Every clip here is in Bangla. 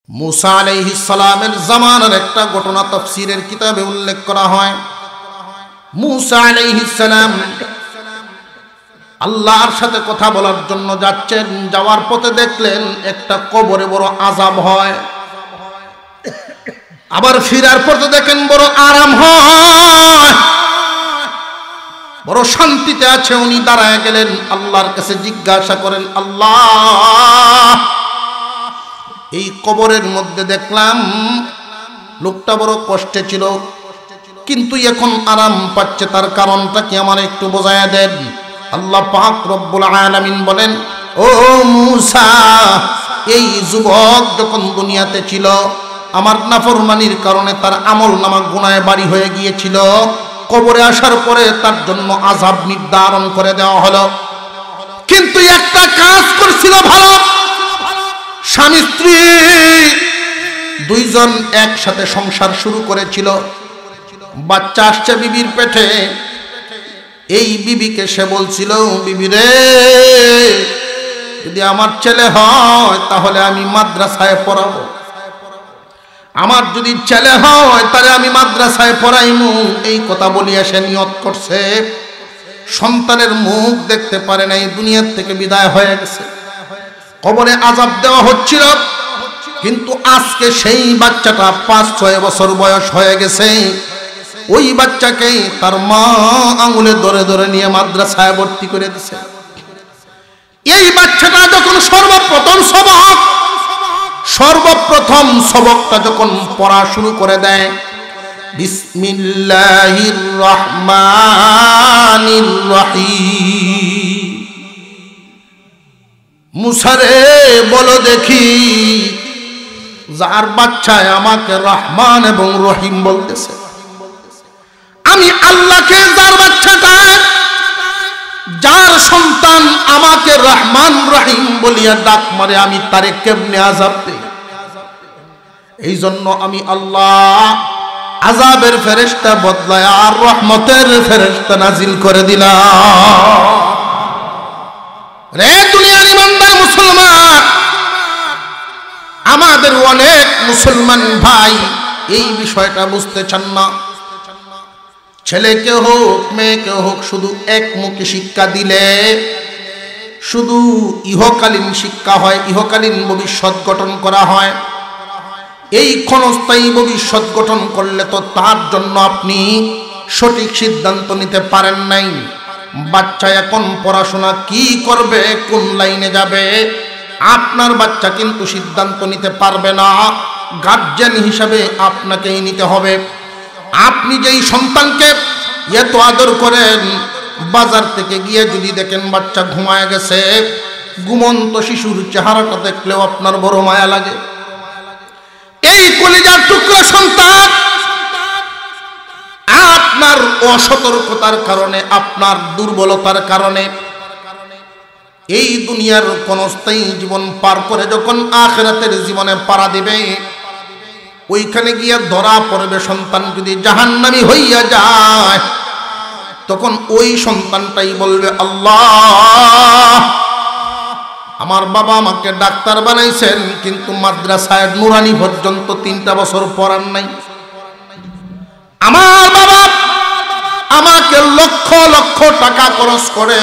मूसा आलैहिस सालामेर জামানার একটা ঘটনা তাফসীরের কিতাবে উল্লেখ করা হয়। मूसा आलैहिस সালাম আল্লাহর সাথে কথা বলার জন্য যাচ্ছেন, যাওয়ার পথে দেখলেন একটা কবরে বড় আযাব হয়, আবার ফিরার পথে দেখেন বড় আরাম হয়, বড় শান্তিতে আছে। উনি দাঁড়ায় গেলেন, আল্লাহর কাছে জিজ্ঞাসা করেন, আল্লাহ এই কবরের মধ্যে দেখলাম লোকটা বড় কষ্টে ছিল, কিন্তু এখন আরাম পাচ্ছে, তার কারণটা কি আমার একটু বোঝায়া দেন। আল্লাহ পাক রব্বুল আলামিন বলেন, ও মূসা, এই যুবক যখন দুনিয়াতে ছিল আমার নাফরমানির কারণে তার আমলনামা গুনাহে ভারী হয়ে গিয়েছিল, কবরে আসার পরে তার জন্য আযাব নির্ধারণ করে দেওয়া হলো, কিন্তু একটা কাজ করছিল ভালো। স্বামী স্ত্রী দুইজন একসাথে সংসার শুরু করেছিল, বাচ্চা আসছে বিবির পেটে। এই বিবিকে সে বলছিল, বিবি রে, যদি আমার ছেলে হয় তাহলে আমি মাদ্রাসায় পড়াবো, আমার যদি ছেলে হয় তাহলে আমি মাদ্রাসায় পড়াইমু। এই কথা বলিয়া সে নিয়ত করছে, সন্তানের মুখ দেখতে পারে নাই, দুনিয়ার থেকে বিদায় হয়ে গেছে। কবরে আযাব দেওয়া হচ্ছিল, কিন্তু আজকে সেই বাচ্চাটা 5-6 বছর বয়স হয়ে গেছে। ওই বাচ্চাকে তার মা আঙুলে ধরে ধরে নিয়ে মাদ্রাসায় ভর্তি করে দিছে। এই বাচ্চাটা যখন সর্বপ্রথম সবকটা যখন পড়া শুরু করে দেয়, বিসমিল্লাহির রহমানির রহিম, মুসা রে বলো দেখি, যার বাচ্চায় আমাকে রহমান এবং রহিম বলতেছে, আমি আল্লাহকে যার বাচ্চাটা, যার সন্তান আমাকে রহমান রহিম বলিয়া ডাক মারে, আমি তারে কেমনে আযাব দেই? এই জন্য আমি আল্লাহ আযাবের ফেরেশতা বদলায় আর রহমতের ফেরেশতা নাজিল করে দিলাম। রে দুনিয়ার ইমানদার মুসলমান, আমাদের অনেক মুসলমান ভাই এই বিষয়টা বুঝতে চান না। ছেলেকে হোক মেয়েকে হোক শুধু একমুখী শিক্ষা দিলে শুধু ইহকালীন শিক্ষা হয়, ইহকালীন ভবিষ্যৎ গঠন করা হয়। এই ক্ষণস্থায়ী ভবিষ্যৎ গঠন করলে তো তার জন্য আপনি সঠিক সিদ্ধান্ত নিতে পারেন নাই। বাচ্চা এখন পড়াশোনা কি করবে, কোন লাইনে যাবে, আপনার বাচ্চা কিন্তু সিদ্ধান্ত নিতে পারবে না, গার্জিয়ান হিসাবে আপনাকেই নিতে হবে। আপনি যেই সন্তানকে এত আদর করেন, বাজার থেকে গিয়ে যদি দেখেন বাচ্চা ঘুমায় গেছে, ঘুমন্ত শিশুর চেহারাটা দেখলেও আপনার বড় মায়া লাগে। এই কলিজার টুকরা সন্তান আপনার অসতর্কতার কারণে, আপনার দুর্বলতার কারণে এই দুনিয়ার ক্ষণস্থায়ী জীবন পার করে যখন আখিরাতের জীবনে পাড়া দিবে, ওইখানে গিয়ে ধরা পড়বে সন্তান যদি জাহান্নামী হইয়া যায়, তখন ওই সন্তানটাই বলবে, আল্লাহ আমার বাবা আমাকে ডাক্তার বানাইছেন, কিন্তু মাদ্রাসায় নুরানি পর্যন্ত 3টা বছর পড়ান নাই। আমার বাবা আমাকে লক্ষ লক্ষ টাকা খরচ করে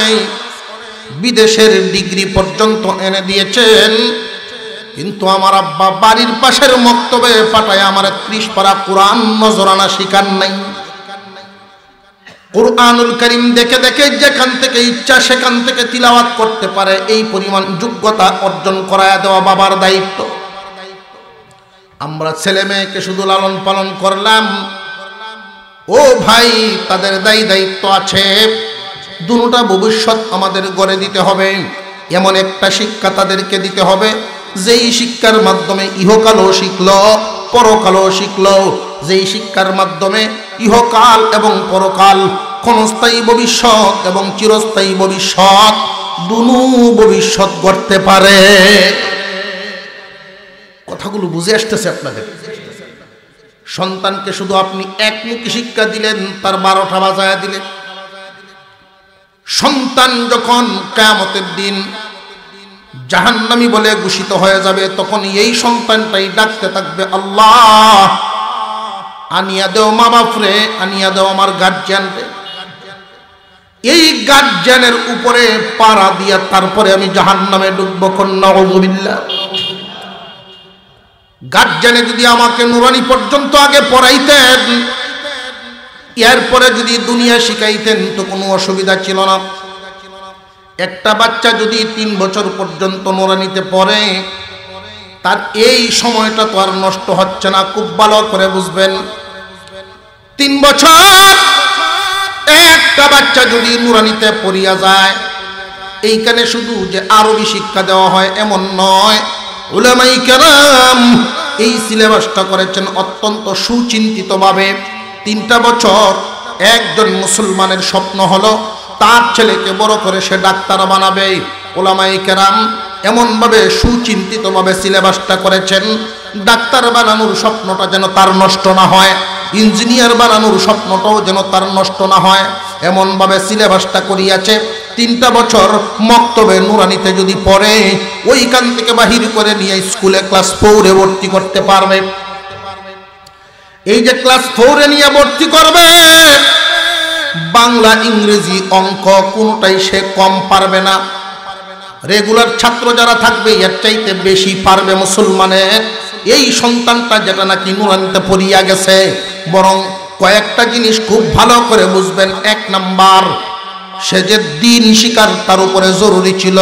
বিদেশের ডিগ্রি পর্যন্ত এনে দিয়েছেন, কিন্তু আমার আব্বা বাড়ির পাশের মক্তবে পাঠায় আমার 30 পারা কোরআন নজরানা শিখান নাই। কুরআনুল কারীম দেখে দেখে যেখান থেকে ইচ্ছা সেখান থেকে তিলাওয়াত করতে পারে, এই পরিমাণ যোগ্যতা অর্জন করায় দেওয়া বাবার দায়িত্ব। আমরা ছেলে মেয়েকে শুধু লালন পালন করলাম, ও ভাই তাদের দায়িত্ব আছে। দুটোটা ভবিষ্যৎ আমাদের গড়ে দিতে হবে, এমন একটা শিক্ষা তাদেরকে দিতে হবে যেই শিক্ষার মাধ্যমে ইহকালও শিখলো পরকালও শিখলো, যেই শিক্ষার মাধ্যমে ইহকাল এবং পরকাল, ক্ষণস্থায়ী ভবিষ্যৎ এবং চিরস্থায়ী ভবিষ্যৎ, দুনো ভবিষ্যৎ গড়তে পারে। কথাগুলো বুঝে আসতেছে আপনাদের? সন্তানকে শুধু আপনি একমুখী শিক্ষা দিলেন, তার 12টা বাজায়া দিলেন। সন্তান যখন কিয়ামতের দিন জাহান্নামী বলে ঘোষিত হয়ে যাবে, তখন এই সন্তানটাই ডাকতে থাকবে, আল্লাহ আনিয়া দেও মা বাপরে, আনিয়া দেও আমার গার্জিয়ানরে। এই গার্জিয়ানের উপরে পাড়া দিয়া তারপরে আমি জাহান্নামে ঢুকবো। নাউযুবিল্লাহ। গার্জিয়ানে যদি আমাকে নুরানি পর্যন্ত আগে পড়াইতেন, এরপরে যদি দুনিয়া শিখাইতেন তো কোনো অসুবিধা ছিল না। একটা বাচ্চা যদি 3 বছর পর্যন্ত নুরানিতে পড়ে, তার এই সময়টা তো আর নষ্ট হচ্ছে না। খুব ভালো করে বুঝবেন, 3 বছর একটা বাচ্চা যদি নুরানিতে পড়িয়া যায়, এইখানে শুধু যে আরবি শিক্ষা দেওয়া হয় এমন নয়, উলামায়ে কেরাম এই সিলেবাসটা করেছেন অত্যন্ত সুচিন্তিতভাবে। 3টা বছর একজন মুসলমানের স্বপ্ন হলো তার ছেলেকে বড় করে সে ডাক্তার বানাবে। উলামায়ে কেরাম এমনভাবে সুচিন্তিতভাবে সিলেবাসটা করেছেন, ডাক্তার বানানোর স্বপ্নটা যেন তার নষ্ট না হয়, ইঞ্জিনিয়ার বানানোর স্বপ্নটাও যেন তার নষ্ট না হয়, এমনভাবে সিলেবাসটা করিয়াছে। 3টা বছর মক্তবে নুরানিতে যদি পড়ে, ওইখান থেকে বাহির করে নিয়ে স্কুলে ক্লাস 4-এ ভর্তি করতে পারবে। এই যে ক্লাস 4-এ নিয়ে ভর্তি করবে, বাংলা, ইংরেজি, অঙ্ক কোনোটাই সে কম পারবে না। রেগুলার ছাত্র যারা থাকবে এর চাইতে বেশি পারবে মুসলমানের। এই সন্তানটা যেটা নাকি নুরানিতে পড়িয়া গেছে, বরং কয়েকটা জিনিস খুব ভালো করে বুঝবেন। 1 নাম্বার, সে যে দিন শিকার তার উপরে জরুরি ছিল।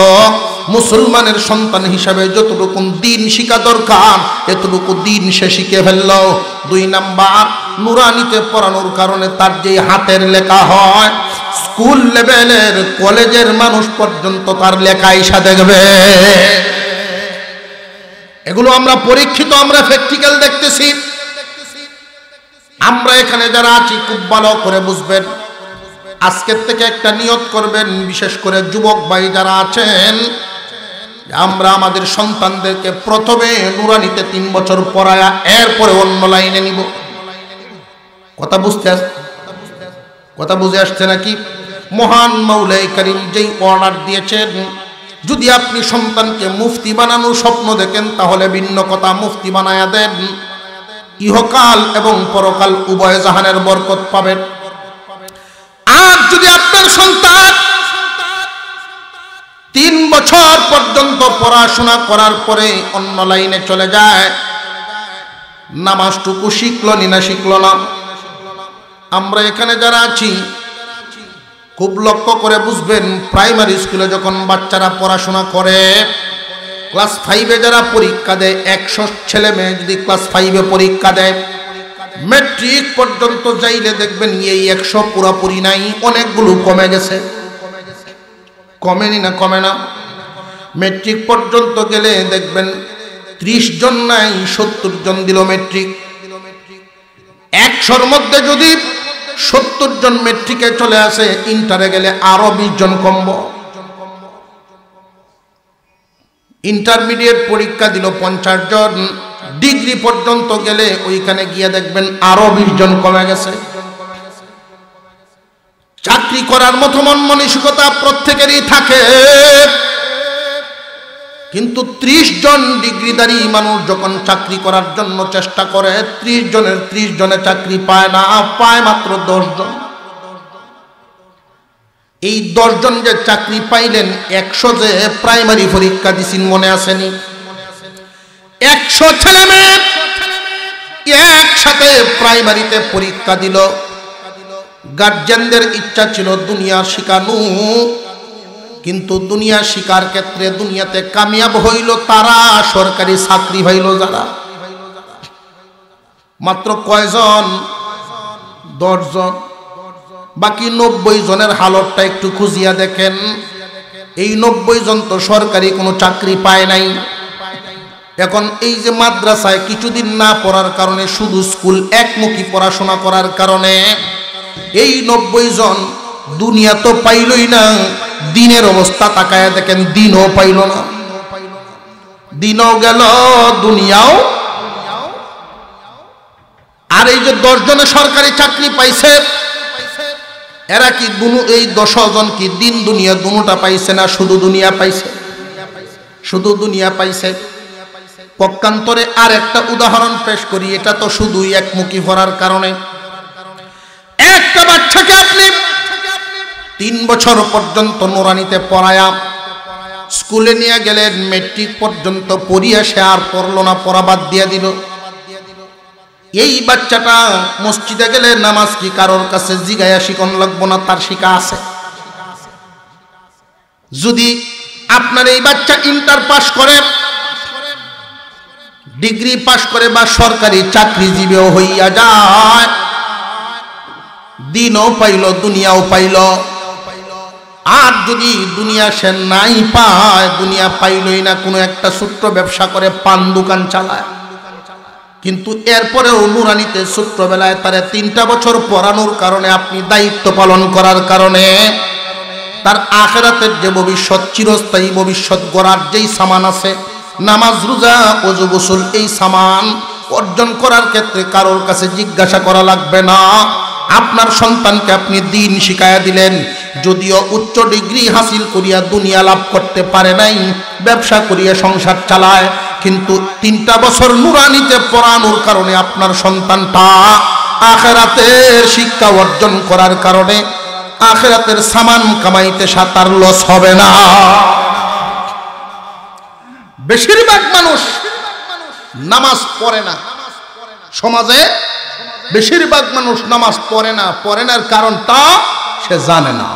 মুসলমানের সন্তান হিসাবে যতটুকু দিন শিখা দরকার এতটুকু দিন সে শিখে ফেলল। 2 নাম্বার, নুরানিতে পড়ানোর কারণে তার যে হাতের লেখা হয়, স্কুল লেভেলের কলেজের মানুষ পর্যন্ত তার লেখা ইসা দেখবে। এগুলো আমরা পরীক্ষিত, আমরা প্র্যাকটিক্যাল দেখতেছি। আমরা এখানে যারা আছি খুব ভালো করে বুঝবেন। আজকের থেকে একটা নিয়ত করবেন, বিশেষ করে যুবক ভাই যারা আছেন, আমরা আমাদের সন্তানদেরকে প্রথমে নুরানিতে 3 বছর পড়ায়া এরপরে অন্য লাইনে নিব। কথা বুঝে আসছে নাকি? মহান মাওলাই করিম যেই অর্ডার দিয়েছেন, যদি আপনি সন্তানকে মুফতি বানানোর স্বপ্ন দেখেন তাহলে ভিন্ন কথা, মুফতি বানায়া দেন। ইহকাল এবং পরকাল উভয় জাহানের বরকত পাবেন। আর যদি আপনার সন্তান 3 বছর পর্যন্ত পড়াশোনা করার পরে অন্য লাইনে চলে যায়, নামাজটুকু শিখলো না শিখলো না, আমরা এখানে যারা আছি খুব লক্ষ্য করে বুঝবেন। প্রাইমারি স্কুলে যখন বাচ্চারা পড়াশোনা করে, ক্লাস 5-এ যারা পরীক্ষা দেয়, 100 ছেলে মেয়ে যদি ক্লাস 5-এ পরীক্ষা দেয়, ম্যাট্রিক পর্যন্ত যাইলে দেখবেন এই 100 পুরোপুরি নাই, অনেকগুলো কমে গেছে। কমেনি না? কমে না। ম্যাট্রিক পর্যন্ত গেলে দেখবেন 30 জন নাই, 70 জন দিল ম্যাট্রিক। 100-র মধ্যে যদি 70 জন ম্যাট্রিকে চলে আসে, ইন্টারে গেলে আরো 20 জন কমব। ইন্টারমিডিয়েট পরীক্ষা দিল 50 জন, ডিগ্রি পর্যন্ত গেলে ওইখানে গিয়ে দেখবেন আরো 20 জন কমে গেছে। চাকরি করার মতো মন মানসিকতা প্রত্যেকেরই থাকে, কিন্তু 30 জন ডিগ্রিধারী মানুষ যখন চাকরি করার জন্য চেষ্টা করে, 30 জনের 30 জনে চাকরি পায় না, পায় মাত্র 10 জন। এই 10 জন যে চাকরি পাইলেন, 100 যে প্রাইমারি পরীক্ষা দিছেন মনে আসেনি? 100 ছেলে মেয়ে একসাথে প্রাইমারিতে পরীক্ষা দিল। গার্জিয়ানদের ইচ্ছা ছিল দুনিয়া শিখানো, কিন্তু দুনিয়া শিকার ক্ষেত্রে দুনিয়াতে কামিয়াব হইল তারা, সরকারি চাকরি হইল যারা। মাত্র কয়জন? 10 জন। বাকি 90 জনের হালতটা একটু খুঁজিয়া দেখেন। এই 90 জন তো সরকারি কোনো চাকরি পায় নাই। এখন এই যে মাদ্রাসায় কিছুদিন না পড়ার কারণে, শুধু স্কুল একমুখী পড়াশোনা করার কারণে এই 90 জন দুনিয়া তো পাইলই না, দিনের অবস্থা তাকায় দেখেন, দিনও পাইল না। দিনও গেল, দুনিয়াও। আর এই যে 10 জনে সরকারি চাকরি পাইছে, এরা কি এই 10 জন কি দিন দুনিয়া দুটোটা পাইছে না শুধু দুনিয়া পাইছে? শুধু দুনিয়া পাইছে। পক্ষান্তরে আর একটা উদাহরণ পেশ করি, এটা তো শুধুই একমুখী হওয়ার কারণে। একটা বাচ্চাকে আপনি 3 বছর পর্যন্ত নুরানিতে পড়ায়া স্কুলে নিয়ে গেলেন, মেট্রিক পর্যন্ত পড়িয়া সে আর পড়লো না, পড়া বাদ দিয়ে দিল। এই বাচ্চাটা মসজিদে গেলে নামাজ কি কারোর কাছে জিগায়া শিখন লাগবো না? তার শিখা আছে। যদি আপনার এই বাচ্চা ইন্টার পাস করে, ডিগ্রি পাস করে বা সরকারি চাকরিজীবীও হইয়া যায়, দিনও পাইল দুনিয়াও পাইল। আর যদি দুনিয়া সে নাই পায়, দুনিয়া পাইলই না, কোনো একটা ছোট্ট ব্যবসা করে, পান দোকান চালায়, কিন্তু এরপরেও নুরানিতে ছোট্টবেলায় তারে 3টা বছর পড়ানোর কারণে, আপনি দায়িত্ব পালন করার কারণে তার আখিরাতের যে ভবিষ্যৎ, চিরস্থায়ী ভবিষ্যৎ গড়ার যেই সামান আছে, নামাজ রোজা ওযু গোসল, এই সামান অর্জন করার ক্ষেত্রে কারোর কাছে জিজ্ঞাসা করা লাগবে না। আপনার সন্তানকে আপনি দিন শিখাইয়া দিলেন, যদিও উচ্চ ডিগ্রি হাসিল করিয়া দুনিয়া লাভ করতে পারে নাই, ব্যবসা করিয়া সংসার চালায়, কিন্তু 3টা বছর নুরানিতে পড়ানোর কারণে আপনার সন্তানটা আখিরাতের শিক্ষা অর্জন করার কারণে আখিরাতের সামান কামাইতে তার লস হবে না। বেশিরভাগ মানুষ নামাজ পড়ে না, সমাজে বেশিরভাগ মানুষ নামাজ পড়ে না। পড়েনার কারণটা সে জানে না,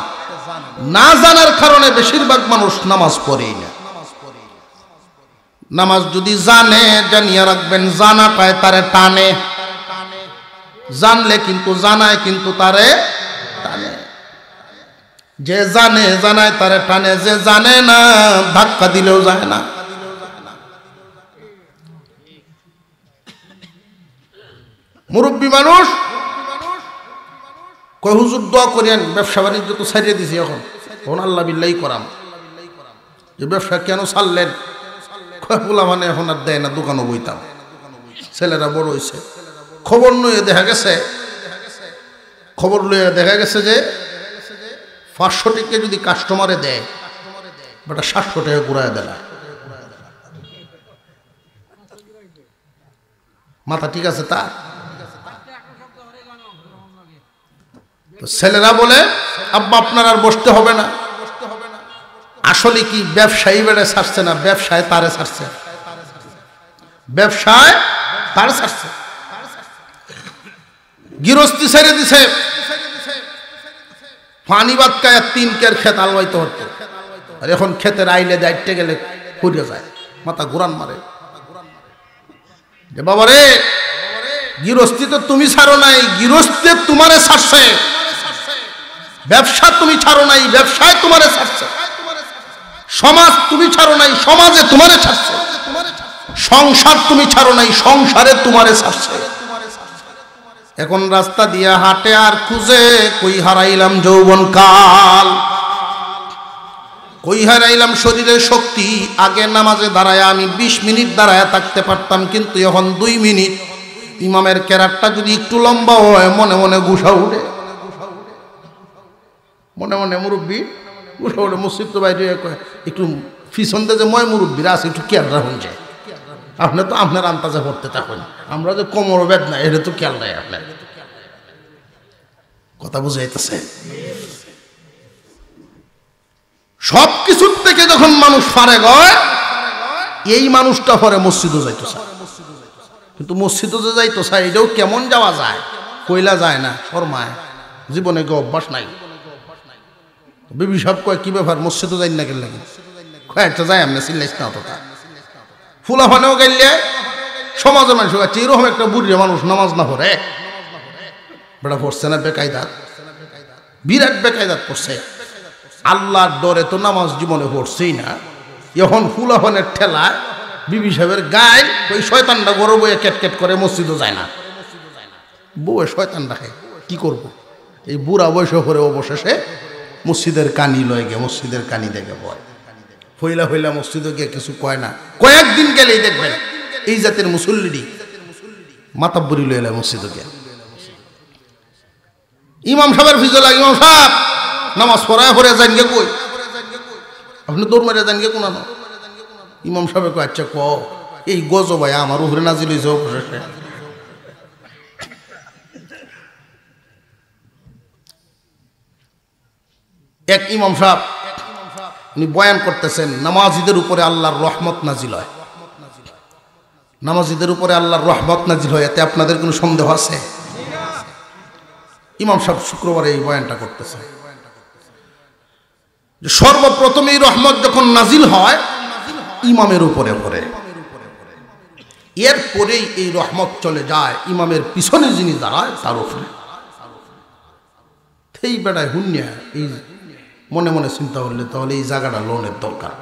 না জানার কারণে বেশিরভাগ মানুষ নামাজ পড়েই না। নামাজ যদি জানে, জানিয়ে রাখবেন, জানাটায় তারে টানে, জানলে কিন্তু জানায় কিন্তু তারে টানে। যে জানে জানায় তারে টানে, যে জানে না ধাক্কা দিলেও যায় না। মুরব্বী মানুষ কয় হুজুর দোয়া করেন, ব্যবসা বাণিজ্য তো ছাড়িয়ে দিছি, এখন আল্লাহ বিল্লাহি করাম। যে ব্যবসা কেন ছাড়লেন? কয় পোলা মানে এখন আর দেয় না, দোকানও বইতাম, ছেলেরা বড় হয়েছে। খবর লইয়ে দেখা গেছে যে 500 টাকা যদি কাস্টমারে দেয়, বেটা 700 টাকা ঘুরায় দেয়। মাথা ঠিক আছে তা? ছেলেরা বলে আব্বা আপনার আর বসতে হবে না। আসলে কি ব্যবসায়ী বেড়ে ছাড়ছে না, ব্যবসায় তারে ছাড়ছে, ব্যবসায় তারে ছাড়ছে। গৃহস্থী ছেড়ে দিছে, পানি বাদ কায় 3 কের ক্ষেত আলবাইতে হতো, আর এখন ক্ষেতের আইলে দায়িত্বে গেলে ফুটে যায়, মাথা ঘুরান মারে। যে বাবা রে, গৃহস্থী তো তুমি ছাড়ো নাই, গৃহস্থী তোমারে ছাড়ছে। ব্যবসা তুমি ছাড়ো নাই, ব্যবসায় তোমারে ছাড়ছে। সমাজ তুমি ছাড়ো নাই, সমাজে তোমারে ছাড়ছে। সংসার তুমি ছাড়ো নাই, সংসারে তোমারে ছাড়ছে। এখন রাস্তা দিয়া হাঁটে আর খুঁজে, কই হারাইলাম যৌবন কাল, কই হারাইলাম শরীরের শক্তি। আগে নামাজে দাঁড়ায় আমি 20 মিনিট দাঁড়ায় থাকতে পারতাম, কিন্তু এখন 2 মিনিট। ইমামের কেরাতটা যদি একটু লম্বা হয়, মনে মনে গুসা উঠে, মনে মনে মুরব্বী গুসা উঠে। মসজিদ তো বাইরে একটু পিছন দিয়ে যে ময় মুরব্বীরা আছে, একটু খেয়াল রাখুন যে আপনি তো আপনার আন্তাজে পড়তে থাকুন, আমরা যে কোমর বেদনা এটা তো খেয়াল নাই আপনার। কথা বুঝাইতেছে? সব কিছুর থেকে যখন মানুষ ফারেক হয়, এই মানুষটা পরে মসজিদও যাইতো চায়। কিন্তু মসজিদও যে যাইতো চায়, এটাও কেমন যাওয়া যায়? কইলা যায় না, শর্মায়, জীবনে কেউ অভ্যাস নাই। বিবি সব কয় কি ব্যাপার, মসজিদও যাই না গেলে লাগে কয়েকটা যায়, আমরা চিল্লাইস না অতটা। ফুলা ফানেও গেলে সমাজের মানুষ আছে, এরকম একটা বুড়ি মানুষ নামাজ না পড়ে, বেটা পড়ছে না বেকায়দাত, বিরাট বেকায়দাত পড়ছে। আল্লাহর ডরে তো নামাজ জীবনে পড়ছেই না, এখন ফুলাফানের ঠেলায় বিবি সাহেবের গায়ে ওই শয়তানটা গরু বইয়ে কেটকেট করে, মসজিদও যায় না। বউয়ে শয়তান রাখে, কি করব? এই বুড়া বয়স করে অবশেষে মসজিদের কানি লয়ে গে, মসজিদের কানি দেখে বয়, হইলা হইলা মসজিদে গিয়ে কিছু কয় না। কয়েকদিন গেলেই দেখবেন এই জাতের মুসল্লিটি মাতাব্বরি লয়ে এলে মসজিদে গিয়ে। ইমাম সাহেবের ফিজলা, ইমাম সাহেব নামাজ পড়ায় পড়ে যান গে, কই আপনি দৌড় মারে যান গে, কোন ইমাম সাহেব কয় আচ্ছা ক এই গজব ভাই আমার উপরে নাজিল হয়েছে অবশেষে। এক ইমাম সাহেব উনি বয়ান করতেছেন নামাজীদের উপরে আল্লাহর রহমত নাজিল হয়, নামাজীদের উপরে আল্লাহর রহমত নাজিল হয়, এতে আপনাদের কোনো সন্দেহ আছে? ইমাম সাহেব শুক্রবারে এই বয়ানটা করতেছে যে সর্বপ্রথম এই রহমত যখন নাজিল হয় ইমামের উপরে পড়ে, এরপরেই এই রহমত চলে যায় ইমামের পিছনে যিনি দাঁড়ায় তার উপরে। এই বেড়ায় হুন্যা এই মনে মনে চিন্তা করলে তাহলে এই জায়গাটা লোনের দরকার।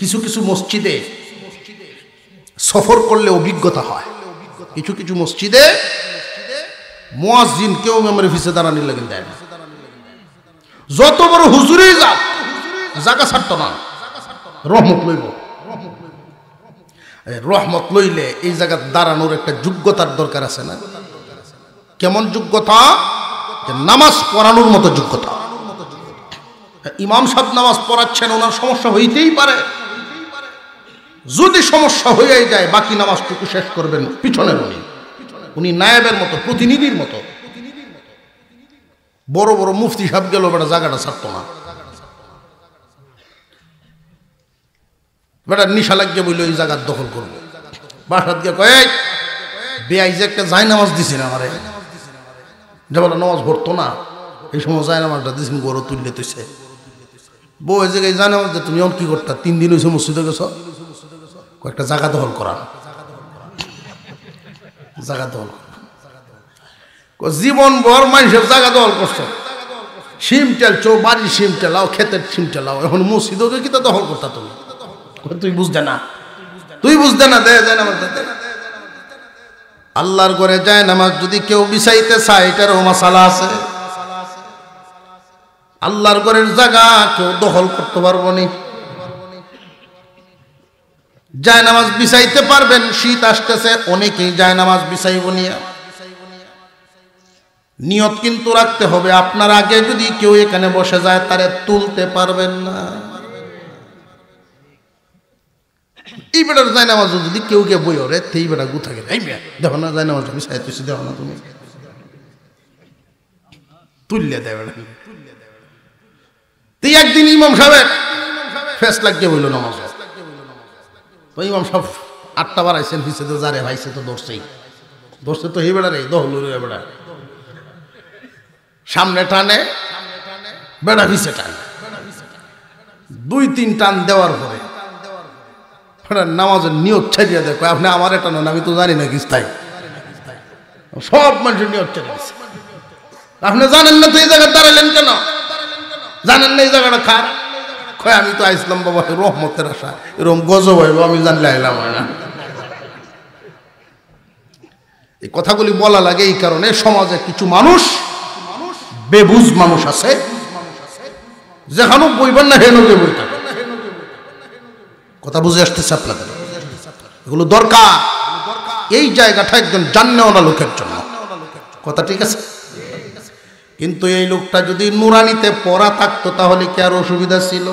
কিছু কিছু মসজিদে সফর করলে অভিজ্ঞতা হয়, কিছু কিছু মসজিদে মুয়াজ্জিন কেউ ইমামের পিছে দাঁড়ানি লাগে দেয় না, যত বড় হুজুরেই যাক জায়গা ছাড়তো না, রহমত লইব। রহমত লইলে এই জায়গা দাঁড়ানোর একটা যোগ্যতার দরকার আছে না? কেমন যোগ্যতা? যে নামাজ পড়ানোর মতো যোগ্যতা। ইমাম সাহেব নামাজ পড়াচ্ছেন, ওনার সমস্যা হইতেই পারে, যদি সমস্যা হয়ে যায় বাকি নামাজটুকু শেষ করবেন পিছনের উনি নায়েবের মতো, প্রতিনিধির মতো। বড় বড় মুফতি সাহেব গেল বেটা জায়গাটা ছাড়তো না, বেটা নিশা লাগিয়ে বললো এই জায়গার দখল করবো। বাসাত গিয়ে কয়ে বেআই যে একটা জায় নামাজ দিছেন আমারে, যে বলে নামাজ ভরতো না, এই সময় জায় নামাজটা দিয়েছেন গরু তুললে তুইছে বউ এই জায়গায় জায় নামাজ, তুমি এখন কি করতা? 3 দিন হয়েছে মসজিদে গেছ, কয়েকটা জায়গা দখল করা, জায়গা দখল জীবন ভর মানুষের জায়গা দখল করছো, সিম টেলছো, বাড়ির সিম টেলাও, ক্ষেতের সিম টেলাও, এখন মসজিদকে কি তা দখল করতা? তুমি তুই বুঝতে না, তুই বুঝতে না, দে যায় নামাজ। আল্লাহর ঘরে যায় নামাজ যদি কেউ বিছাইতে চায় এটারও মাসালা আছে। আল্লাহর ঘরের জায়গা কেউ দখল করতে পারবো না। যায় নামাজ বিছাইতে পারবেন, শীত আসতেছে অনেকেই যায় নামাজ বিছাইব নিয়া। নিয়ত কিন্তু রাখতে হবে আপনার আগে যদি কেউ এখানে বসে যায় তারে তুলতে পারবেন না। এই বেটার যায় নামাজ যদি কেউ কে বই ওরে এই বেটা গুথা গেলে এই দেখো না যায় নামাজ বিছাই তুই দেখো না তুমি তুললে দেয় বেটা। তুই একদিন ইমাম সাহেব ফেস লাগিয়ে বললো নামাজ, তো ইমাম সাহেব 8টা বাড়াইছেন, পিছে তো যারে ভাইছে তো ধরছেই, ধরছে তো এই বেড়া রে দহল বেড়া, সামনে টানে বেড়া পিছে টানে, 2-3 টান দেওয়ার পরে নামাজের নিয়ত ছাড়িয়ে দেয়, আপনি আমার এটা নন আমি তো জানি না কিস্তাই, সব মানুষের নিয়ত ছেড়ে দিচ্ছে। আপনি জানেন না তো এই জায়গায় দাঁড়ালেন কেন? জানেন না এই জায়গাটা খার? কয় আমি তো আইসলাম বাবা রহমতের আশা, এরকম গজব হইব আমি জানলে আইলাম না। এই কথাগুলি বলা লাগে এই কারণে সমাজে কিছু মানুষ বেবুঝ মানুষ আছে, যেখানে বইবেন না হেন বই থাকে। কথা বুঝে আসতেছে আপনাদের? এগুলো দরকার, এই জায়গাটা একজন জান্নেওয়ালা লোকের জন্য। কথা ঠিক আছে? কিন্তু এই লোকটা যদি নুরানিতে পড়া থাকতো তাহলে কি আর অসুবিধা ছিল?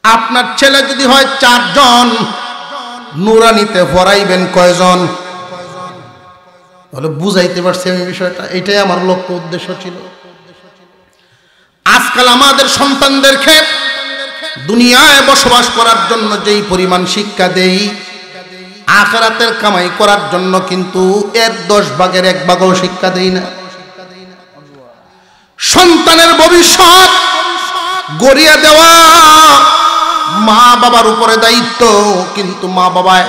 আপনার ছেলে যদি হয় 4 জন, নুরানিতে পড়াইবেন কয়জন? তাহলে বুঝাইতে পারছি আমি বিষয়টা, এটাই আমার লক্ষ্য উদ্দেশ্য ছিল। আজকাল আমাদের সন্তানদেরকে দুনিয়ায় বসবাস করার জন্য যেই পরিমাণ শিক্ষা দেই, আখিরাতের কামাই করার জন্য কিন্তু এর 10 ভাগের 1 ভাগও শিক্ষা দেই না। সন্তানের ভবিষ্যৎ গড়িয়ে দেওয়া মা বাবার উপরে দায়িত্ব, কিন্তু মা বাবায়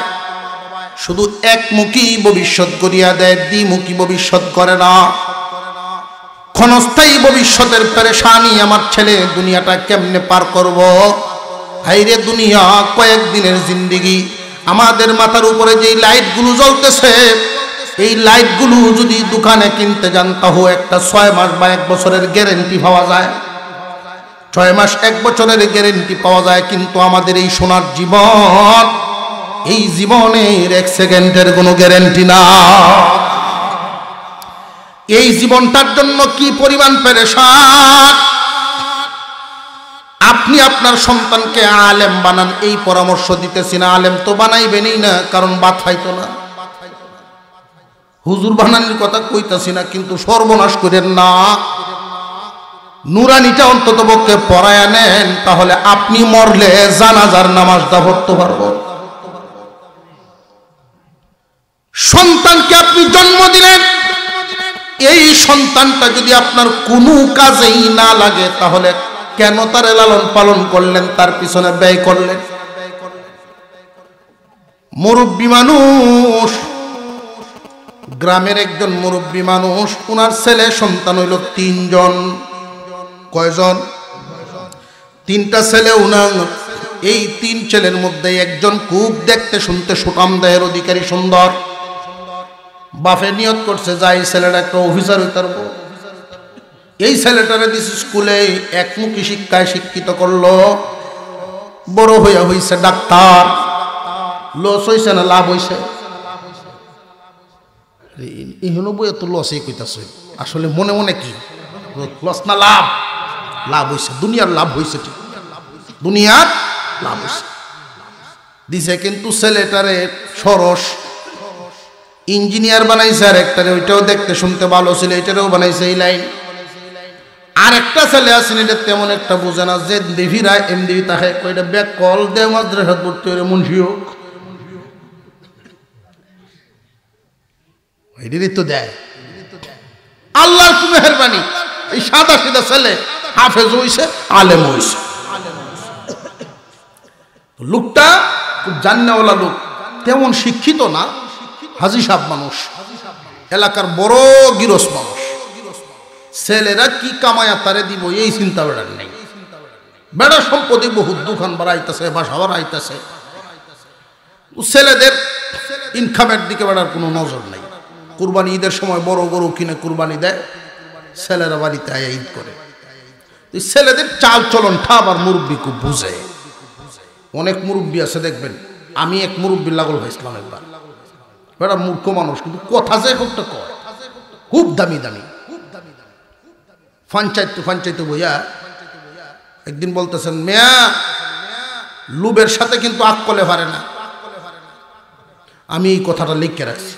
শুধু একমুখী ভবিষ্যৎ গড়িয়া দেয়, দ্বিমুখী ভবিষ্যৎ করে না। ক্ষণস্থায়ী ভবিষ্যতের পেরেশানি, আমার ছেলে দুনিয়াটা কেমনে পার করব, হাইরে দুনিয়া কয়েকদিনের জিন্দেগি। আমাদের মাথার উপরে যেই লাইটগুলো জ্বলতেছে, এই লাইটগুলো যদি দোকানে কিনতে যান তাও একটা 6 মাস বা 1 বছরের গ্যারেন্টি পাওয়া যায়, 6 মাস 1 বছরের গ্যারেন্টি পাওয়া যায়। কিন্তু আমাদের এই সোনার জীবন, এই জীবনের 1 সেকেন্ডের কোনো গ্যারেন্টি না। এই জীবনটার জন্য কি পরিমাণ পেরেশান। আপনি আপনার সন্তানকে আলেম বানান, এই পরামর্শ দিতেছি না। আলেম তো বানাইবেনই না, কারণ ভাত খাইতো না। হুজুর বানানোর কথা কইতাছি না, কিন্তু সর্বনাশ করেন না। নুরানিটা অন্তত পক্ষে পড়ায়া নেন, তাহলে আপনি মরলে জানাজার নামাজটা পড়তে পারবো। সন্তানকে আপনি জন্ম দিলেন, এই সন্তানটা যদি আপনার কোনো কাজেই না লাগে, তাহলে কেন তার লালন পালন করলেন, তার পিছনে ব্যয় করলেন? মুরব্বী মানুষ, গ্রামের একজন মুরব্বী মানুষ, ওনার ছেলে সন্তান হইল 3 জন। কয়জন? 3টা ছেলে উনার। এই 3 ছেলের মধ্যে একজন খুব দেখতে শুনতে সুঠাম দেহের অধিকারী, সুন্দর। বাপে নিয়ত করছে যাই ছেলেটা একটা অফিসার হইতে পারবো। এই ছেলেটারে দিস স্কুলে একমুখী শিক্ষায় শিক্ষিত করলো, বড় হইয়া হইছে ডাক্তার। লস হইছে না লাভ হইছে? ইহনো বই এত লসই কইতাছে, আসলে মনে মনে কি লস না লাভ? লাভ হইছে, দুনিয়ার লাভ হইছে, ঠিক দুনিয়ার লাভ হইছে দিছে। কিন্তু ছেলেটারে সরস ইঞ্জিনিয়ার বানাইছে, আর একটারে ওইটাও দেখতে শুনতে ভালো ছিল, এটারেও বানাইছে এই লাইন। আর একটা ছেলে আছে এটা তেমন একটা বোঝে না, যে দেভিরা এমনি তাকে কইটা ব্যাক কল দে মাদ্রাসাত ভর্তি হইলে মুন্সি হোক, এটারই তো দেয়। আল্লাহর কি মেহেরবানি, এই সাদা সিধা ছেলে হাফেজ হইছে, আলেম হইছে। লোকটা খুব জান্নাওয়ালা লোক, তেমন শিক্ষিত না, হাজি সাহেব মানুষ, এলাকার বড় গিরস মানুষ। ছেলেরা কি কামায়া তারে দিব এই চিন্তা বেড়ার নেই। বেড়া সম্পত্তি বহুত, দোকান বাড়াইতেছে, বাসা বাড়াইতেছে, ছেলেদের ইনকামের দিকে বেড়ার কোনো নজর নেই। কুরবানি ঈদের সময় বড় গরু কিনে কুরবানি দেয়, ছেলেরা বাড়িতে আয়া ঈদ করে। ছেলেদের চাল চলনটা আবার মুরব্বী খুব বুঝে। অনেক মুরব্বী আছে দেখবেন, আমি এক মুরব্বী লাগল হয়েছিলাম একবার। বেড়া মূর্খ মানুষ, কিন্তু কথা যে একটা কয় খুব দামি দামি। ফাঞ্চাইতে বইয়া একদিন বলতেছেন, মেয়া লুবের সাথে কিন্তু আকলে পারে না। আমি এই কথাটা লিখে রাখছি,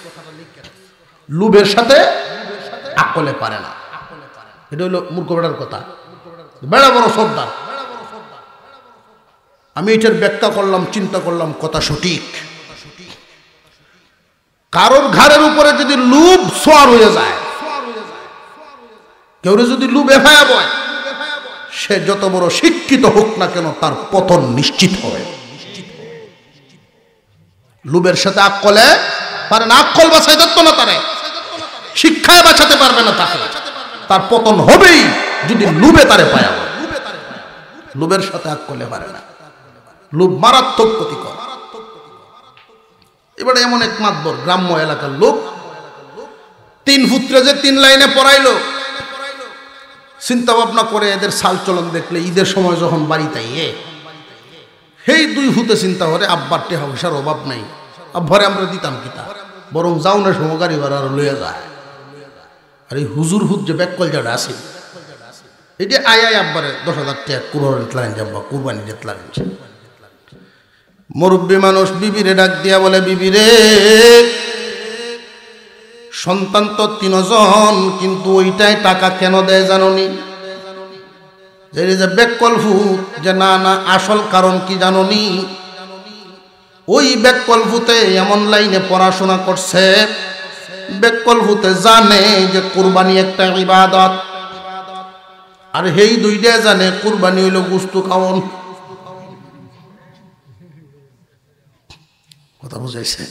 লুবের সাথে আকলে পারে না। এটা হইল মূর্খ বেড়ার কথা, বেড়া বড় সর্দার। আমি এটার ব্যাখ্যা করলাম, চিন্তা করলাম, কথা সঠিক। কারোর ঘাড়ের উপরে যদি লুব সোয়ার হয়ে যায়, কেউ যদি লুব এফায়া বয়, সে যত বড় শিক্ষিত হোক না কেন, তার পতন নিশ্চিত হবে। লুবের সাথে আকলে পারে না, আকল বাঁচাই যাত না, তারে শিক্ষায় বাঁচাতে পারবে না, তাকে তার পতন হবেই যদি লুবে তারে পায়া। লুবের সাথে আকলে পারে না, লুব মারাত্মক ক্ষতিকর। এবারে এমন এক মাতবর গ্রাম্য এলাকার লোক, 3 পুত্রে যে 3 লাইনে পড়াইলো, চিন্তা ভাবনা করে এদের চাল চলন দেখলে ঈদের সময় যখন বাড়িতে সেই 2 ফুতে চিন্তা করে আব্বার টেহা পয়সার অভাব নাই, আব্বারে আমরা দিতাম কিতা, বরং যাও না সময় গাড়ি ভাড়া আর লইয়া যায়। আর এই হুজুর হুদ যে ব্যাককল যারা আছে, এটা আয় আব্বারে 10,000 টাকা কুরবানি যাবা, কুরবানি যেতে লাগছে। মুরব্বী মানুষ বিবিরে ডাক দিয়া বলে, বিবিরে সন্তান তো 3 জন, কিন্তু ওইটাই টাকা কেন দেয় জানোনি? যে ব্যাককল্প, যে না না, আসল কারণ কি জানোনি? ওই ব্যাককল্পতে এমন লাইনে পড়াশোনা করছে, ব্যাককল্পতে জানে যে কুরবানি একটা ইবাদত, আর সেই 2টা জানে কুরবানি হইল গোশত খাওয়ান। কথা বুঝাইছে?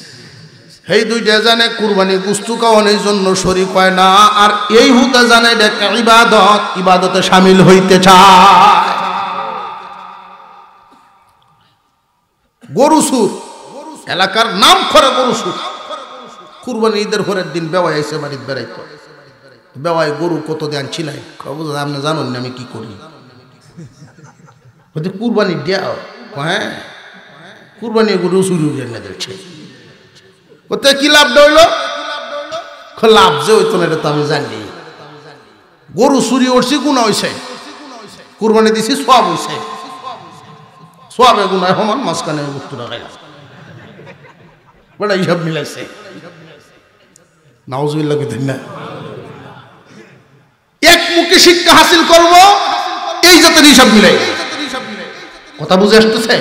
এই 2টা জানে কুরবানি গোশত খাওয়ানোর জন্য শরীক হয় না, আর এই হুতে জানে এটা একটা ইবাদত, ইবাদতে শামিল হইতে চায়। গরু সুর, এলাকার নাম করে গরু সুর। কুরবানি ঈদের পরের দিন বেওয়াই আইসে বাড়িতে বেড়াইতো, বেওয়াই গরু কত দেন ছিলাই, আপনি জানেন না আমি কি করি? কুরবানি দেও, হ্যাঁ কুরবানি গরু চুরি এনে দিচ্ছে। কোথায় কি লাভ হইল? লাভ যে হইতো না এটা তো আমি জানি। গরু চুরি করছি গুনাহ হইছে, কুরবানি দিছি সওয়াব হইছে। সওয়াবে গুনাহে সমান, মাঝখানে বস্তুটা খাইলাম, বড় হিসাব মিলাইছে। নাউজুবিল্লাহ কইতেন না। একমুখী শিক্ষা হাসিল করব, এই জাতের হিসাব মিলাই। কথা বুঝে আসতেছে?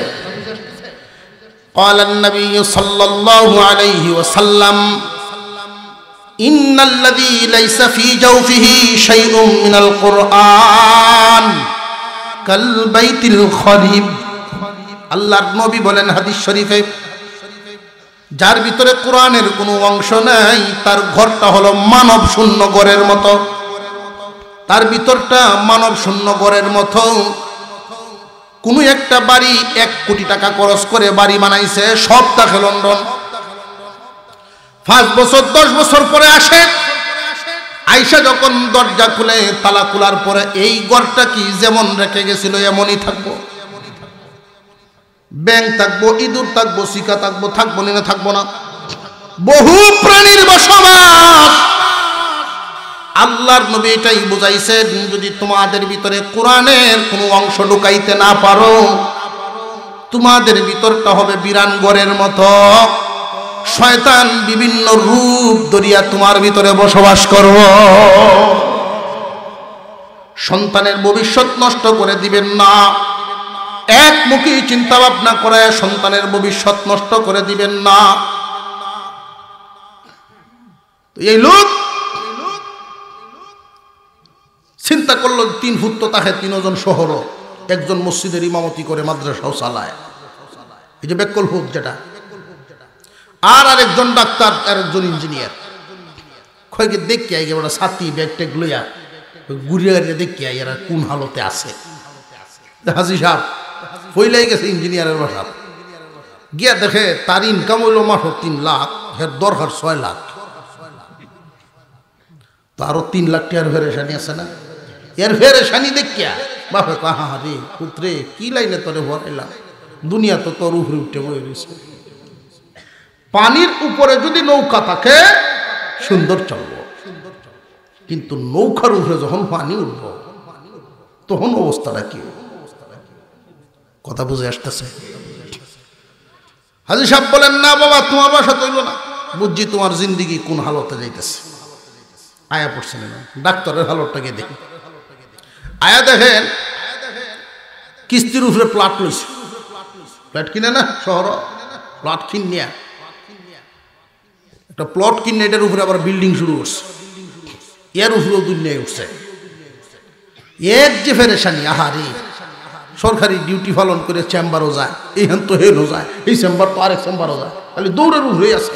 قال النبي صلى الله عليه وسلم إن الذي ليس في جوفه شيء من القرآن كالبيت الخريب। আল্লাহর নবী বলেন হাদিস শরীফে, যার ভিতরে কোরআনের কোনো অংশ নাই তার ঘরটা হলো মানব শূন্য ঘরের মতো। তার ভিতরটা মানব শূন্য ঘরের মতো। কোনো একটা বাড়ি 1 কোটি টাকা খরচ করে বাড়ি বানাইছে, সব থাকে লন্ডন। 5 বছর 10 বছর পরে আসে, আইসা যখন দরজা খুলে, তালা খোলার পরে এই ঘরটা কি যেমন রেখে গেছিল এমনই থাকবো। ব্যাঙ থাকবো, ইঁদুর থাকবো, শিকা থাকবো, থাকবো না থাকবো না, বহু প্রাণীর বসবাস। আল্লাহর নবী এটাই বুঝাইছেন, যদি তোমাদের ভিতরে কোরআনের কোনো অংশ ঢুকাইতে না পারো, তোমাদের ভিতরটা হবে বিরান ঘরের মতো। শয়তান বিভিন্ন রূপ ধরিয়া তোমার ভিতরে বসবাস করব। সন্তানের ভবিষ্যৎ নষ্ট করে দিবেন না। একমুখী চিন্তা ভাবনা করে সন্তানের ভবিষ্যৎ নষ্ট করে দিবেন না। তো এই লোক চিন্তা করলো 3 ফুট তো তাকে 3 জন শহর, একজন মসজিদের ইমামতি করে, মাদ্রাসাও চালায়, এই যে বেকল হুক যেটা, আর আরেকজন ডাক্তার, আরেকজন ইঞ্জিনিয়ার। কয়েকে দেখি একেবারে ছাতি ব্যাগ ট্যাগ লইয়া ঘুরিয়ে দেখি এরা কোন হালতে আছে। হাজি সাহেব হইলাই গেছে ইঞ্জিনিয়ারের বাসা, গিয়া দেখে তার ইনকাম হইল মাত্র 3 লাখ, এর দরকার 6 লাখ। তারও 3 লাখ টাকার ফেরেশানি আছে না, এর ফেরেশানি দেখিয়া বাপে কাহা রে পুত্রে কি লাইনে তোরে ভরাইলাম, দুনিয়া তো তোর উপরে উঠে বয়ে রয়েছে। পানির উপরে যদি নৌকা থাকে সুন্দর চলবো, কিন্তু নৌকার উপরে যখন পানি উঠবো তখন অবস্থাটা কি? কথা বুঝে আসতেছে? হাজি সাহেব বলেন, না বাবা তোমার বাসা তৈল না, বুঝছি তোমার জিন্দিগি কোন হালতে যাইতেছে। আয়া পড়ছে না, ডাক্তারের হালতটাকে দেখি। আয়া দেখেন কিস্তির উপরে প্লাট লইছে, প্লাট কিনে না শহর, প্লাট কিনিয়া একটা প্লট কিনে এটার উপরে আবার বিল্ডিং শুরু করছে, এর উপরেও দুনিয়ায় উঠছে। এর যে ফেরেশানি, আহারে সরকারি ডিউটি পালন করে চেম্বারও যায়, এইখান তো হেনও যায়, এই চেম্বার তো আরেক চেম্বারও যায়, খালি দৌড়ের উপরে আছে।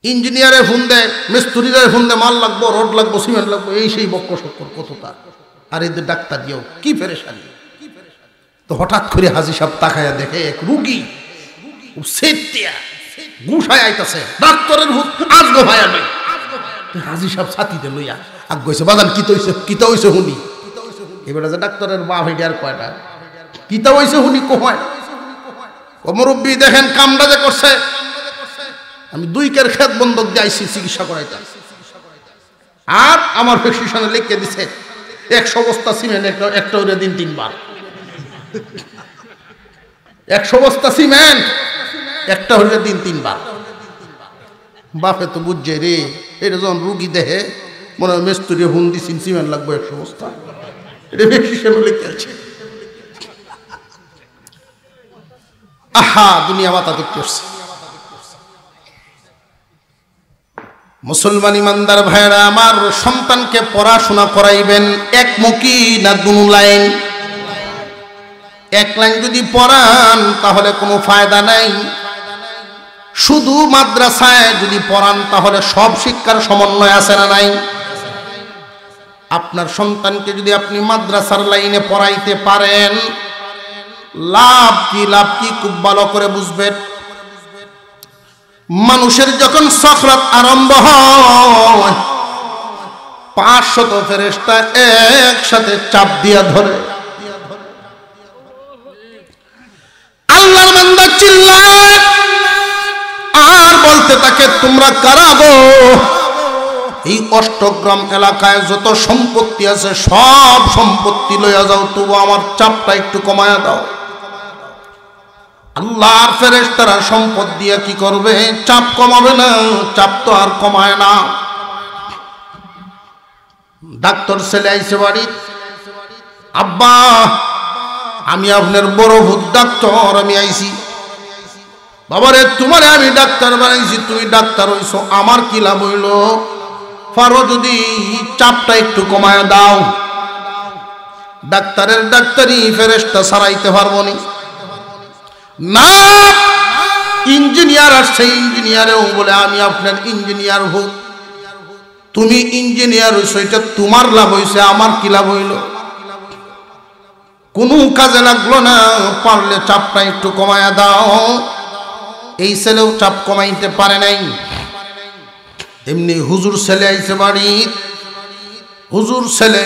ইঞ্জিনিয়ারে ফোন দেয়, মিস্ত্রিরে ফোন দেয়, মাল লাগবো, রড লাগবো, সিমেন্ট লাগবো, এই সেই বক্ক সক্কর কত তার। আর এদের ডাক্তার দিয়েও কি ফেরেশানি। তো হঠাৎ করে হাজি সাহেব তাকায়া দেখে এক রুগী গুসায় আইতাছে, ডাক্তারের হুক আসগো ভাই আমি। হাজি সাহেব ছাতিতে লইয়া আগ গইছে, বাজান কিতা হইছে, কিতা হইছে শুনি। এবারে যে ডাক্তারের বাপ এটা আর কয়টা, কিতা হইছে শুনি কয়, ও মুরব্বী দেখেন কামটা যে করছে, আমি 2 কের খেত বন্ধক দিয়ে আইসি চিকিৎসা করাইতাম, আর আমার প্রেসক্রিপশনে লিখে দিছে 100 বস্তা সিমেন্ট একটা ওরে দিন 3 বার, 100 বস্তা সিমেন্ট একটা হইলে দিন 3 বার। বাপে তো বুঝছে রে, এটা যখন রুগী দেহে মনে হয় মিস্ত্রি হুন দিছেন সিমেন্ট লাগবে 100 বস্তা, এটা প্রেসক্রিপশনে লিখে আছে। আহা দুনিয়া মাথা ঠিক করছে। মুসলমান ইমানদার ভাইরা আমার, সন্তানকে পড়াশোনা করাইবেন একমুখী না 2 লাইন? 1 লাইন যদি পড়ান তাহলে কোনো ফায়দা নাই। শুধু মাদ্রাসায় যদি পড়ান তাহলে সব শিক্ষার সমন্বয় আছে না নাই? আপনার সন্তানকে যদি আপনি মাদ্রাসার লাইনে পড়াইতে পারেন, লাভ কি খুব ভালো করে বুঝবেন। মানুষের যখন সখরাত আরম্ভ হয় 500 ফেরেশতা একসাথে চাপ দিয়া ধরে, আল্লাহর বান্দা চিল্লায় আর বলতে থাকে, তোমরা কারা গো? এই অষ্টগ্রাম এলাকায় যত সম্পত্তি আছে সব সম্পত্তি লইয়া যাও, তবু আমার চাপটা একটু কমায়া দাও। আল্লাহর ফেরেশতারা সম্পদ দিয়ে কি করবে? চাপ কমাবে না, চাপ তো আর কমায় না। ডাক্তার ছেলে আইছে বাড়ি, আব্বা আমি আপনার বড় ভূত ডাক্তার, আমি আইছি। বাবারে তোমারে আমি ডাক্তার বানাইছি, তুমি ডাক্তার হইছো, আমার কি লাভ হইল? পারো যদি চাপটা একটু কমায় দাও। ডাক্তারের ডাক্তারি ফেরেশতা সারাইতে পারবো না। ইঞ্জিনিয়ার আসছে, ইঞ্জিনিয়ারেও বলে আমি আপনার ইঞ্জিনিয়ার ভূত। তুমি ইঞ্জিনিয়ার হইছো, এটা তোমার লাভ হইছে, আমার কি লাভ হইল? কোনো কাজে লাগলো না। পারলে চাপটা একটু কমায়া দাও। এই ছেলেও চাপ কমাইতে পারে নাই। এমনি হুজুর ছেলে আইছে বাড়ি। হুজুর ছেলে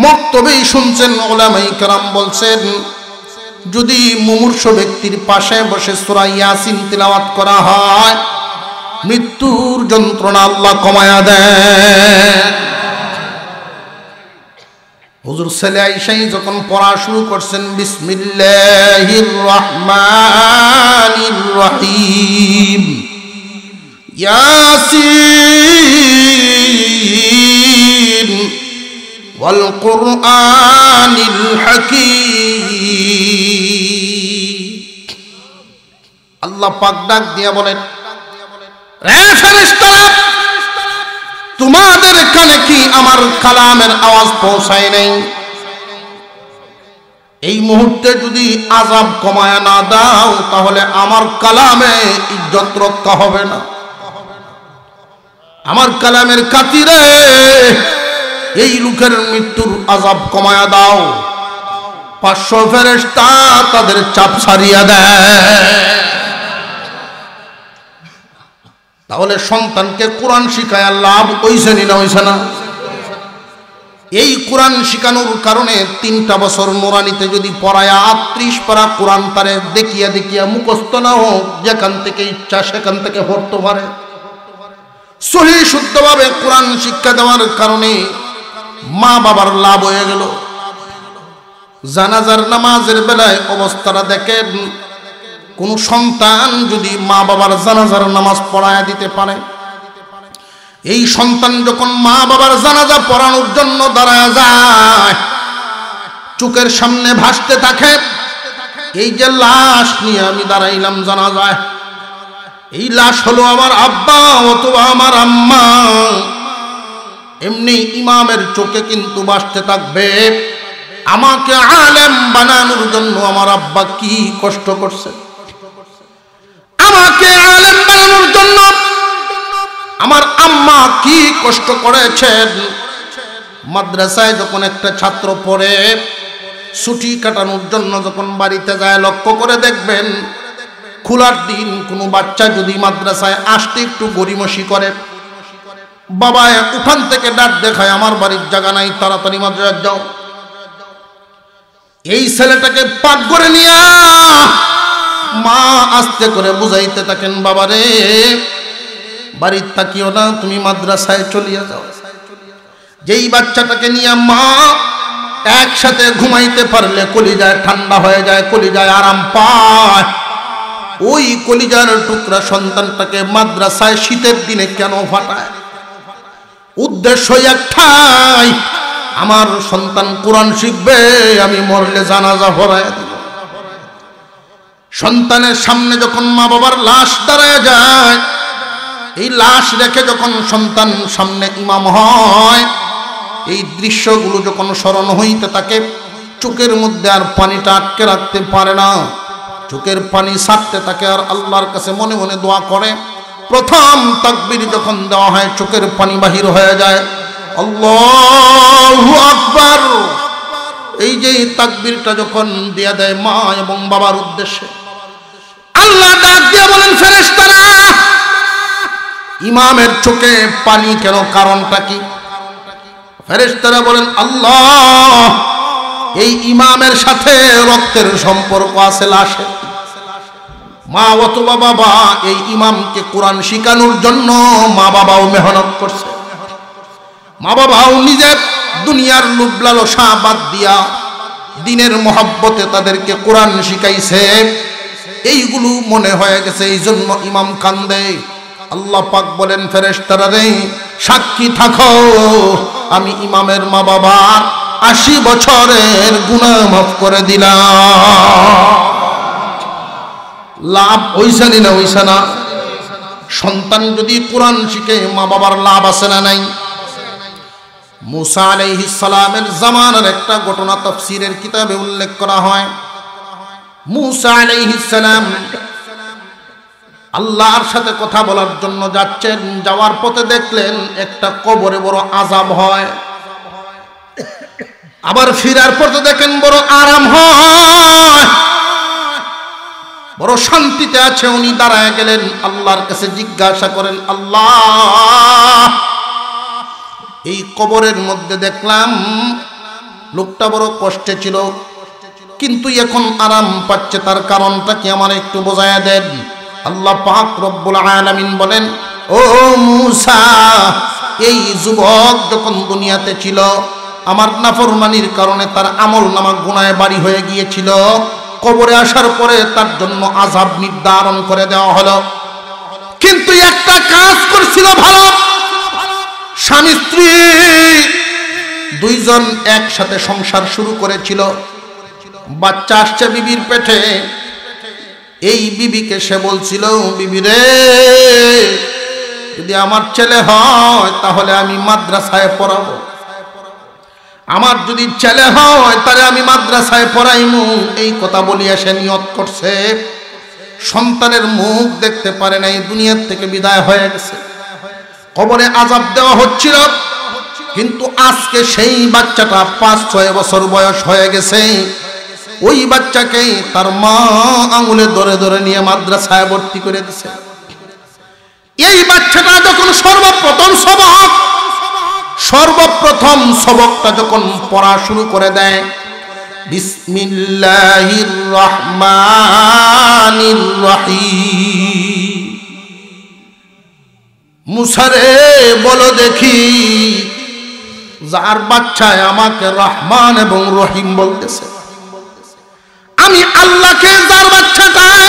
মক্তবেই শুনছেন, উলামায়ে কেরাম বলছেন যদি মুমূর্ষু ব্যক্তির পাশে বসে সূরা ইয়াসিন তিলাওয়াত করা হয়, মৃত্যুর যন্ত্রণা আল্লাহ কমায়া দেয়। হুজুর ছেলে আইসাই যখন পড়া শুরু করছেন, বিসমিল্লাহির রহমানির রহিম, ইয়াসিন ওয়াল কুরআনিল হাকীম। আল্লাহ পাক ডাক দিয়া বলেন, হে ফেরেশতারা, তোমাদের কানে কি আমার কালামের আওয়াজ পৌঁছায় নাই? এই মুহূর্তে যদি আযাব কমায়া না দাও, তাহলে আমার কালামে ইজ্জত রক্ষা হবে না। আমার কালামের খাতিরে এই লোকের মৃত্যুর আযাব কমায়া দাও। 500 ফেরেশতা তাদের চাপ ছাড়িয়া দেয়। তাহলে সন্তানকে কোরআন শিখায় লাভ হইছে না হইছে না? এই কোরআন শিখানোর কারণে 3টা বছর নুরানিতে যদি পড়ায়া 38 পারা কোরআন তারে দেখিয়া দেখিয়া মুখস্থ না হোক, যেখান থেকে ইচ্ছা সেখান থেকে পড়তে পারে। সহি শুদ্ধভাবে কোরআন শিক্ষা দেওয়ার কারণে মা বাবার লাভ হয়ে গেল। জানাজার নামাজের বেলায় অবস্থাটা দেখেন, কোন সন্তান যদি মা বাবার জানাজার নামাজ পড়ায়া দিতে পারে, এই সন্তান যখন মা বাবার জানাজা পড়ানোর জন্য দাঁড়ায় যায়, চোখের সামনে ভাসতে থাকে এই যে লাশ নিয়ে আমি দাঁড়াইলাম জানাজায়, এই লাশ হলো আমার আব্বা অথবা আমার আম্মা। এমনি ইমামের চোখে কিন্তু ভাসতে থাকবে, আমাকে আলেম বানানোর জন্য আমার আব্বা কি কষ্ট করছে, আমাকে আলেম বানানোর জন্য আমার আম্মা কি কষ্ট করেছেন। মাদ্রাসায় যখন একটা ছাত্র পড়ে, ছুটি কাটানোর জন্য যখন বাড়িতে যায়, লক্ষ্য করে দেখবেন খোলার দিন কোনো বাচ্চা যদি মাদ্রাসায় আসতে একটু গড়িমসি করে, বাবা উঠান থেকে ডাক দেখায়, আমার বাড়ির জায়গা নাই, তাড়াতাড়ি মাদ্রাসায় যাও। এই ছেলেটাকে পাক করে নিয়া মা আস্তে করে বুঝাইতে থাকেন, বাবারে বাড়ির থাকিও না, তুমি মাদ্রাসায় চলিয়া যাও। যেই বাচ্চাটাকে নিয়ে মা একসাথে ঘুমাইতে পারলে কলিজায় ঠান্ডা হয়ে যায়, কলিজায় আরাম পায়, ওই কলিজার টুকরা সন্তানটাকে মাদ্রাসায় শীতের দিনে কেন ফাটায়? উদ্দেশ্য একটাই, আমার সন্তান কোরআন শিখবে, আমি মরলে জানাজা পড়ায় দিব। সন্তানের সামনে যখন মা বাবার লাশ দাঁড়ায় যায়, এই লাশ রেখে যখন সন্তান সামনে ইমাম হয়, এই দৃশ্যগুলো যখন স্মরণ হইতে থাকে, চোখের মধ্যে আর পানিটা আটকে রাখতে পারে না, চোখের পানি ছাড়তে থাকে আর আল্লাহর কাছে মনে মনে দোয়া করে। প্রথম তাকবীর যখন দেওয়া হয়, চোখের পানি বাহির হয়ে যায়, আল্লাহু আকবার। এই যে তাকবীরটা যখন দেয়া দেয় মা এবং বাবার উদ্দেশ্যে, আল্লাহ ডাক দিয়ে বলেন, ফেরেশতারা ইমামের চোখে পানি কেন, কারণটা কি? ফেরেশতারা বলেন, আল্লাহ এই ইমামের সাথে রক্তের সম্পর্ক আছে লাশের। মা অথবা বাবা এই ইমামকে কোরআন শিখানোর জন্য মা বাবাও মেহনত করছে, মা বাবাও নিজের দুনিয়ার লোভ লালসা বাদ দিয়া দিনের মহব্বতে তাদেরকে কোরআন শিখাইছে। এইগুলো মনে হয়ে গেছে, এই জন্য ইমাম কান্দে। আল্লাহ পাক বলেন, ফেরেশতারা রে সাক্ষী থাকো, আমি ইমামের মা বাবার 80 বছরের গুনাহ মাফ করে দিলাম। লাভ হইছে না হইছে না? সন্তান যদি কোরআন শিখে মা বাবার লাভ আছে না নাই? মুসা আলাইহিস সালামের জামানার একটা ঘটনা তাফসীরের কিতাবে উল্লেখ করা হয়। মুসা আলাইহিস সালাম আল্লাহর সাথে কথা বলার জন্য যাচ্ছেন, যাওয়ার পথে দেখলেন একটা কবরে বড় আযাব হয়, আবার ফিরার পথে দেখেন বড় আরাম হয়, বড় শান্তিতে আছে। উনি দাঁড়ায় গেলেন, আল্লাহর কাছে জিজ্ঞাসা করেন, আল্লাহ এই কবরের মধ্যে দেখলাম লোকটা বড় কষ্টে ছিল, কিন্তু এখন আরাম পাচ্ছে, তার কারণটা কি আমার একটু বোঝায়া দেন। আল্লাহ পাক রব্বুল আলামিন বলেন, ও মুসা, এই যুবক যখন দুনিয়াতে ছিল আমার নাফরমানির কারণে তার আমল নামা গুনাহে বাড়ি হয়ে গিয়েছিল, কবরে আসার পরে তার জন্য আযাব নির্ধারণ করে দেওয়া হলো, কিন্তু একটা কাজ করছিল ভালো। স্বামী স্ত্রী দুইজন একসাথে সংসার শুরু করেছিল, বাচ্চা আসছে বিবির পেটে। এই বিবিকে সে বলছিল, বিবি রে, যদি আমার ছেলে হয় তাহলে আমি মাদ্রাসায় পড়াবো, আমার যদি ছেলে হয় তাহলে আমি মাদ্রাসায় পড়াইমু। এই কথা বলিয়া সে নিয়ত করছে। সন্তানের মুখ দেখতে পারে নাই, দুনিয়ার থেকে বিদায় হয়ে গেছে, কবরে আযাব দেওয়া হচ্ছিল। কিন্তু আজকে সেই বাচ্চাটা 5-6 বছর বয়স হয়ে গেছে, ওই বাচ্চাকে তার মা আঙুলে ধরে ধরে নিয়ে মাদ্রাসায় ভর্তি করে দিছে। এই বাচ্চাটা যখন সর্বপ্রথম সবকটা যখন পড়া শুরু করে দেয়, বিসমিল্লাহির রহমানির রহিম, মুসারে বলো দেখি, যার বাচ্চায় আমাকে রহমান এবং রহিম বলতেছে, আমি আল্লাহকে যার বাচ্চাটায়,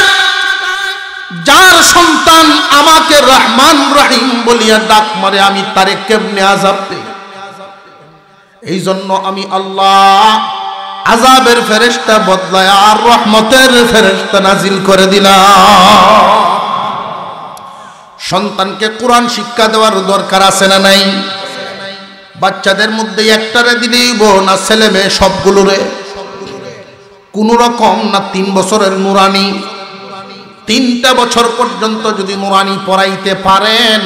যার সন্তান আমাকে রহমান রহিম বলিয়া ডাক মারে, আমি তারে কেমনে আযাব দেই? এই জন্য আমি আল্লাহ আযাবের ফেরেশতা বদলায় আর রহমতের ফেরেশতা নাজিল করে দিলাম। সন্তানকে কোরআন শিক্ষা দেওয়ার দরকার আছে না নাই? বাচ্চাদের মধ্যে একটারে দিলেই না ছেলে মেয়ে সবগুলোরে? কোন রকম না 3 বছরের নুরানি, 3টা বছর পর্যন্ত যদি নুরানি পড়াইতে পারেন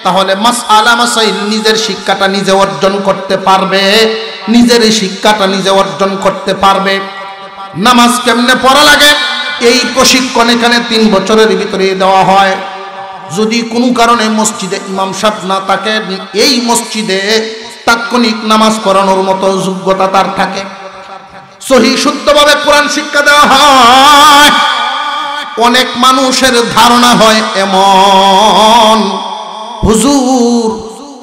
তাহলে মাসআলা মাসাইল নিজের শিক্ষাটা নিজে অর্জন করতে পারবে, নিজের শিক্ষাটা নিজে অর্জন করতে পারবে। নামাজ কেমনে পড়া লাগে এই প্রশিক্ষণ এখানে 3 বছরের ভিতরে দেওয়া হয়। যদি কোনো কারণে মসজিদে ইমাম সাহেব না থাকেন, এই মসজিদে তাৎক্ষণিক নামাজ পড়ানোর মতো যোগ্যতা তার থাকে, সহি শুদ্ধভাবে কোরআন শিক্ষা দেওয়া হয়। অনেক মানুষের ধারণা হয় এমন, হুজুর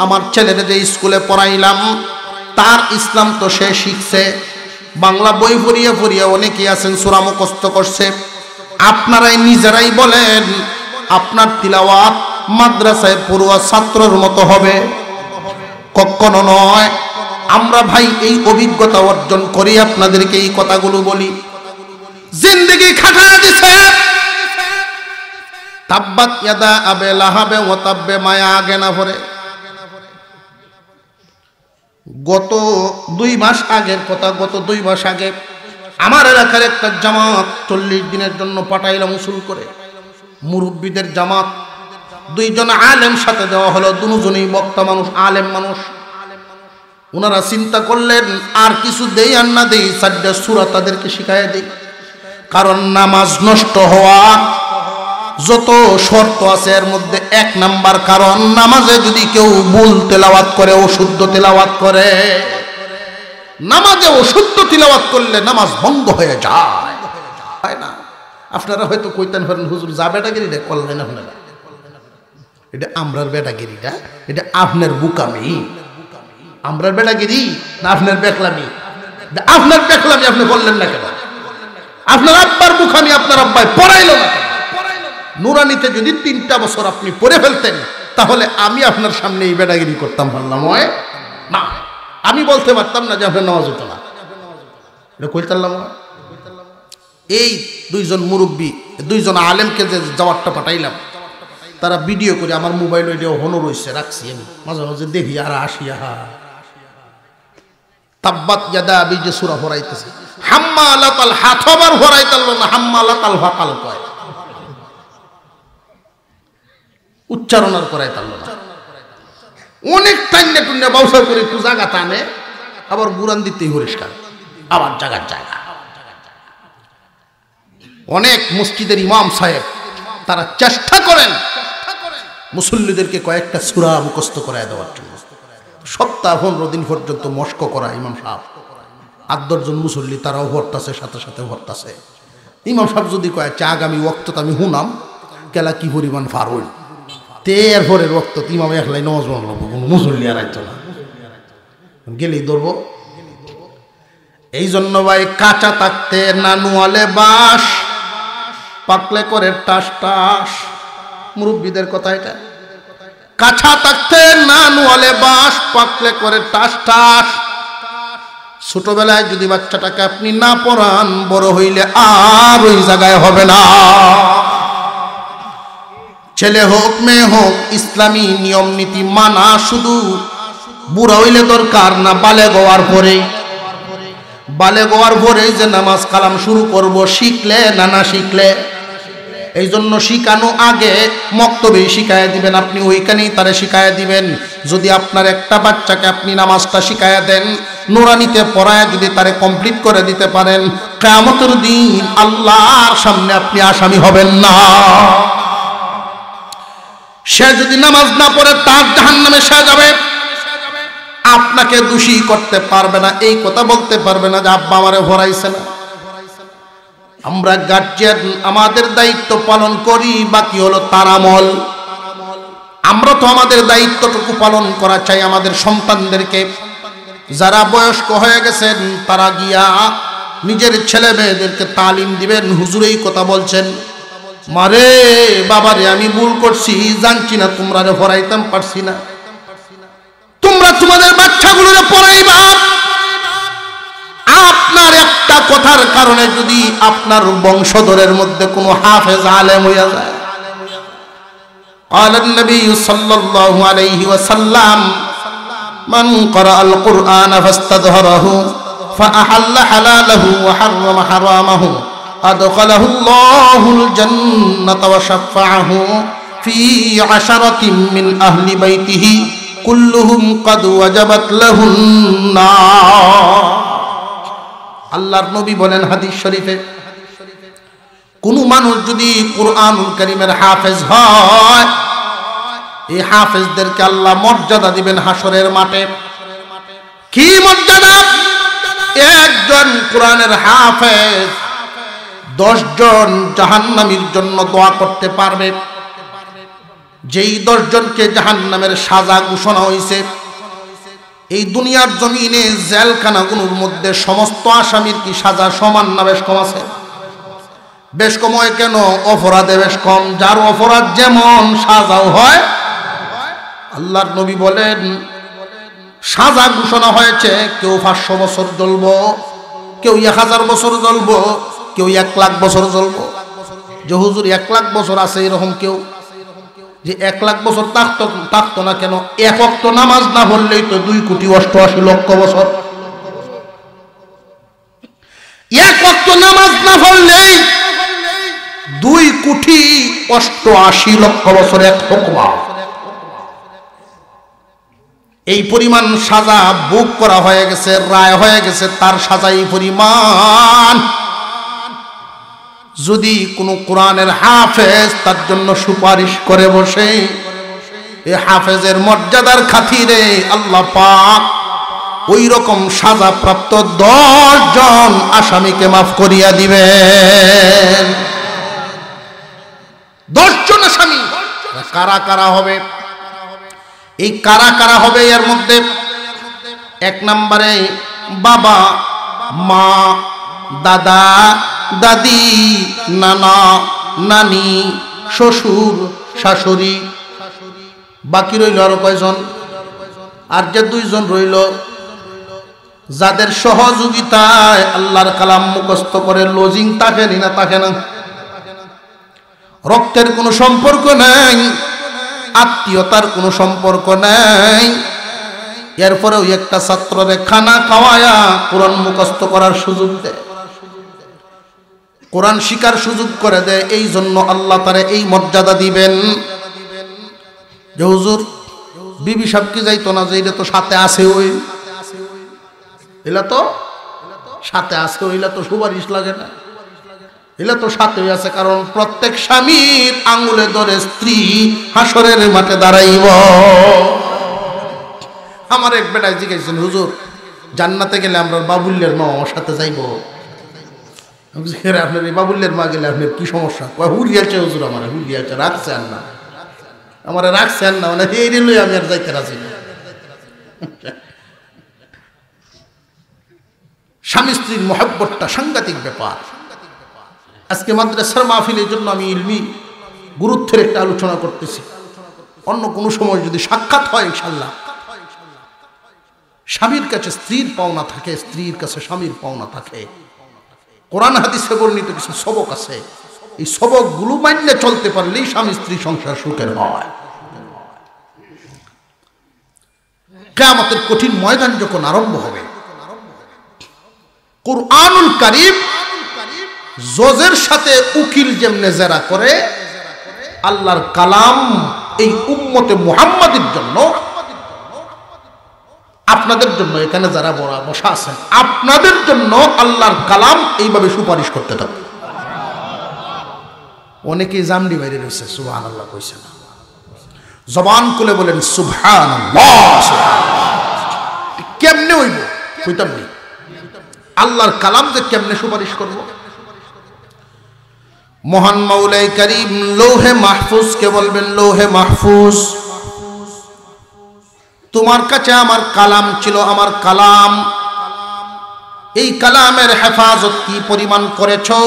আমার ছেলের যে স্কুলে পড়াইলাম তার ইসলাম তো সে শিখছে, বাংলা বই পড়িয়ে পড়িয়ে অনেকেই আছেন সূরা মুখস্থ করছে। আপনারাই নিজেরাই বলেন আপনার তিলাওয়াত মাদ্রাসায় পড়ুয়া ছাত্রের মতো হবে? কখনো নয়। আমরা ভাই এই অভিজ্ঞতা অর্জন করি, আপনাদেরকে এই কথাগুলো বলি। জিন্দেগি খাটায় দিছে, তাব্বাত ইয়াদা আবে লাহাবে ওয়া তাব্বে, মায়া আগে না ভরে। গত 2 মাস আগের কথা, গত 2 মাস আগে আমার এলাকার একটা জামাত 40 দিনের জন্য পাঠাইলাম উসুল করে, মুরব্বীদের জামাত। 2 জন আলেম সাথে দেওয়া হলো, দুজনেই বক্তা মানুষ, আলেম মানুষ। ওনারা চিন্তা করলেন আর কিছু দেই আর না দেই, 4টা সূরা তাদেরকে শিখাইয়া দেই, কারণ নামাজ নষ্ট হওয়া যত শর্ত আছে এর মধ্যে 1 নাম্বার কারণ, নামাজে যদি কেউ ভুল তেলাওয়াত করে, অশুদ্ধ তেলাওয়াত করে, নামাজে অশুদ্ধ তেলাওয়াত করলে নামাজ ভঙ্গ হয়ে যায়, তাই না? আপনারা হয়তো কইতেন পারেন হুজুর যা বেটাগিরিটা করলেন আপনারা, এটা আমরার বেটাগিরিটা, এটা আপনার বুকামি। আমরা বেটাগিরি না আপনার বেকলামি? আপনার বেকলামি আপনি বললেন না কেন? আপনার আব্বার মুখামি আপনার আব্বাই পড়াইল না কেন? নুরানিতে যদি 3টা বছর আপনি পড়ে ফেলতেন তাহলে আমি আপনার সামনে এই বেটাগিরি করতাম পারলাম না। আমি বলতে পারতাম না যে আপনার নামাজ হতো না, এটা কইতাম। এই 2জন মুরব্বী 2জন আলেমকে যে জবাবটা পাঠাইলাম, তারা ভিডিও করে আমার মোবাইল ওইটাও হনো রয়েছে, রাখছি আমি মাঝে মাঝে দেখি আর আসি। তাব্বাত ইয়াদা আবি যে সূরা পড়াইতেছে, হাম্মালাতাল হাতবার পড়াইতাল না, হাম্মালাতাল ফাকাল কয়, উচ্চারণ আর করাইতাল না। অনেক টাইনে টুন্নে ব্যবসা করে একটু জায়গা টানে, আবার গুরান দিতেই পরিষ্কার, আবার জায়গার জায়গা। অনেক মসজিদের ইমাম সাহেব তারা চেষ্টা করেন মুসল্লিদেরকে কয়েকটা সূরা মুখস্থ করায় দেওয়ার জন্য। সপ্তাহ 15 দিন পর্যন্ত মস্ক করা ইমাম সাহেব, 8-10 জন মুসল্লি তারাও ভরতাছে, সাথে সাথে ভরতাছে। ইমাম সাহেব যদি কয় চা আগামী ওয়াক্ত আমি হুনাম কেলা কি পরিমাণ ফারুল তে এরপরের ওয়াক্ত ইমাম একলাই নামাজ পড়ব, কোনো মুসল্লি আর আইতো না, গেলেই ধরবো। এই জন্য ভাই কাঁচা থাকতে নানুয়ালে বাস, পাকলে করে টাস টাস। মুরব্বীদের কথা এটা, কাঁচা থাকতে নানুয়ালে বাস, পাকলে করে টাস টাস। ছোটবেলায় যদি বাচ্চাটাকে আপনি না পড়ান, বড় হইলে আর ওই জায়গায় হবে না। ছেলে হোক মেয়ে হোক, ইসলামী নিয়ম নীতি মানা শুধু বুড়া হইলে দরকার না, বালেগ হওয়ার পরে। বালেগ হওয়ার পরে যে নামাজ কালাম শুরু করব, শিখলে না শিখলে। এই জন্য শিখানো আগে মক্তবে শিখাইয়া দিবেন, আপনি ওইখানেই তারে শিখাইয়া দিবেন। যদি আপনার একটা বাচ্চাকে আপনি নামাজটা শিখাইয়া দেন, নুরানিতে পড়ায় যদি তারে কমপ্লিট করে দিতে পারেন, কিয়ামতের দিন আল্লাহর সামনে আপনি আসামি হবেন না। সে যদি নামাজ না পড়ে তার জাহান্নামে সে যাবে, আপনাকে দোষী করতে পারবে না, এই কথা বলতে পারবে না যে আব্বা আমারে ভরাইছে না। আমরা গার্জিয়ান আমাদের দায়িত্ব পালন করি, বাকি হলো তার আমল। আমরা তো আমাদের দায়িত্বটুকু পালন করা চাই আমাদের সন্তানদেরকে। যারা বয়স্ক হয়ে গেছেন তারা গিয়া নিজের ছেলে মেয়েদেরকে তালিম দিবেন। হুজুর এই কথা বলছেন, মারে বাবারে আমি ভুল করছি, জানছি না, তোমরা পড়াইতাম পারছি না, তোমরা তোমাদের বাচ্চাগুলোরে পড়াইবা। আপনার একটা কথার কারণে যদি আপনার বংশধরের মধ্যে কোনো হাফেজ আলেম হইয়া যায়। قال النبي صلى الله عليه وسلم من قرأ القرآن فاستظهره فأحل حلاله وحرم حرامه أدخله الله الجنة وشفعه في 10 من أهل بيته كلهم قد وجبت له النار। আল্লাহর নবী বলেন হাদিস শরীফে, কোন মানুষ যদি কুরআনুল কারীমের হাফেজ হয়, এই হাফেজদেরকে আল্লাহ মর্যাদা দিবেন হাসরের মাঠে। কি মর্যাদা? একজন কোরআনের হাফেজ 10 জন জাহান্নামীর জন্য দোয়া করতে পারবে। যেই 10 জনকে জাহান্নামের সাজা ঘোষণা হয়েছে, এই দুনিয়ার জমিনে জেলখানাগুলোর মধ্যে সমস্ত আসামির কি সাজা সমান না বেশ কম আছে? বেশ কম হয় কেন? অপরাধে বেশ কম, যার অপরাধ যেমন সাজাও হয়। আল্লাহর নবী বলেন সাজা ঘোষণা হয়েছে, কেউ 500 বছর জ্বলবো, কেউ 1000 বছর জ্বলবো, কেউ 1 লাখ বছর জ্বলবো। যে হুজুর 1 লাখ বছর আছে এরকম কেউ, যে 1 লাখ বছর থাকতো না কেন? এক ওয়াক্ত নামাজ না পড়লেই তো 2,88,00,000 বছর। এক ওয়াক্ত নামাজ না পড়লেই 2,88,00,000 বছর এক হুকমা। এই পরিমাণ সাজা ভোগ করা হয়ে গেছে, রায় হয়ে গেছে, তার সাজা এই পরিমাণ। যদি কোনো কোরআনের হাফেজ তার জন্য সুপারিশ করে বসে, এই হাফেজের মর্যাদার খাতিরে আল্লাহ পাক ওই রকম সাজাপ্রাপ্ত 10 জন আসামিকে মাফ করিয়া দিবেন। 10 জন আসামি। কারা কারা হবে? এই কারা কারা হবে? এর মধ্যে এক নম্বরে বাবা, মা, দাদা, দাদি, নানা, নানি, শ্বশুর, শাশুড়ি। বাকি রইল আরো কয়জন? আর যে দুইজন রইল, যাদের সহযোগিতায় আল্লাহর কালাম মুখস্থ করে লজিং থাকে না থাকে না, রক্তের কোনো সম্পর্ক নাই, আত্মীয়তার কোনো সম্পর্ক নাই, এরপরেও একটা ছাত্ররে খানা খাওয়ায়া কোরআন মুখস্থ করার সুযোগ দেয়, কোরআন শিকার সুযোগ করে দেয়। এই জন্য আল্লাহ তারে এই মর্যাদা দিবেন যে হুজুর বিবি সাহেব কি যাইতো না যে এটা তো সাথে আছে, ওই এলা তো সাথে আছে, ওইলা তো সুপারিশ লাগে না, এলা তো সাথে আছে। কারণ প্রত্যেক স্বামীর আঙ্গুলে ধরে স্ত্রী হাসরের মাঠে দাঁড়াইব। আমার এক বেটায় জিজ্ঞাসা, হুজুর জান্নাতে গেলে আমরা বাবুল্যের মা আমার সাথে যাইব? আপনার এই বাবুল্যের মা গেলে আপনার কি সমস্যা? হুরিয়াছে হুজুর, আমার হুরিয়াছে, রাখছেন না, আমার রাখছেন না, মানে এই রেলই আমি আর যাইতে রাজি না। স্বামী স্ত্রীর মহব্বতটা সাংঘাতিক ব্যাপার। আজকে মাদ্রাসার মাহফিলের জন্য আমি ইলমি গুরুত্বের একটা আলোচনা করতেছি। অন্য কোনো সময় যদি সাক্ষাৎ হয় ইনশাআল্লাহ, স্বামীর কাছে স্ত্রীর পাওনা থাকে, স্ত্রীর কাছে স্বামীর পাওনা থাকে। কোরআন হাদিসে বর্ণিত কিছু সবক আছে, এই সবকগুলো মানলে চলতে পারলেই স্বামী স্ত্রী সংসার সুখের হয়। কিয়ামতের কঠিন ময়দান যখন আরম্ভ হবে, কুরআনুল কারীম জজের সাথে উকিল যেমনে জেরা করে, আল্লাহর কালাম এই উম্মতে মুহাম্মাদের জন্য, আপনাদের জন্য, এখানে যারা বসা আছেন আপনাদের জন্য আল্লাহর কালাম এইভাবে সুপারিশ করতে থাকবে। অনেকেই জামডি বাইরে রয়েছে, সুবহানাল্লাহ কইছে না, জবান খুলে বলেন সুবহানাল্লাহ। কেমনে হইব কইতাম নি, আল্লাহর কালাম যে কেমনে সুপারিশ করব। মহান মাওলাই কারীম লৌহে মাহফুজ কে বলবেন, লৌহে মাহফুজ তোমার কাছে আমার কালাম ছিল, আমার কালাম, এই কালামের হেফাজত কি পরিমাণ করেছো?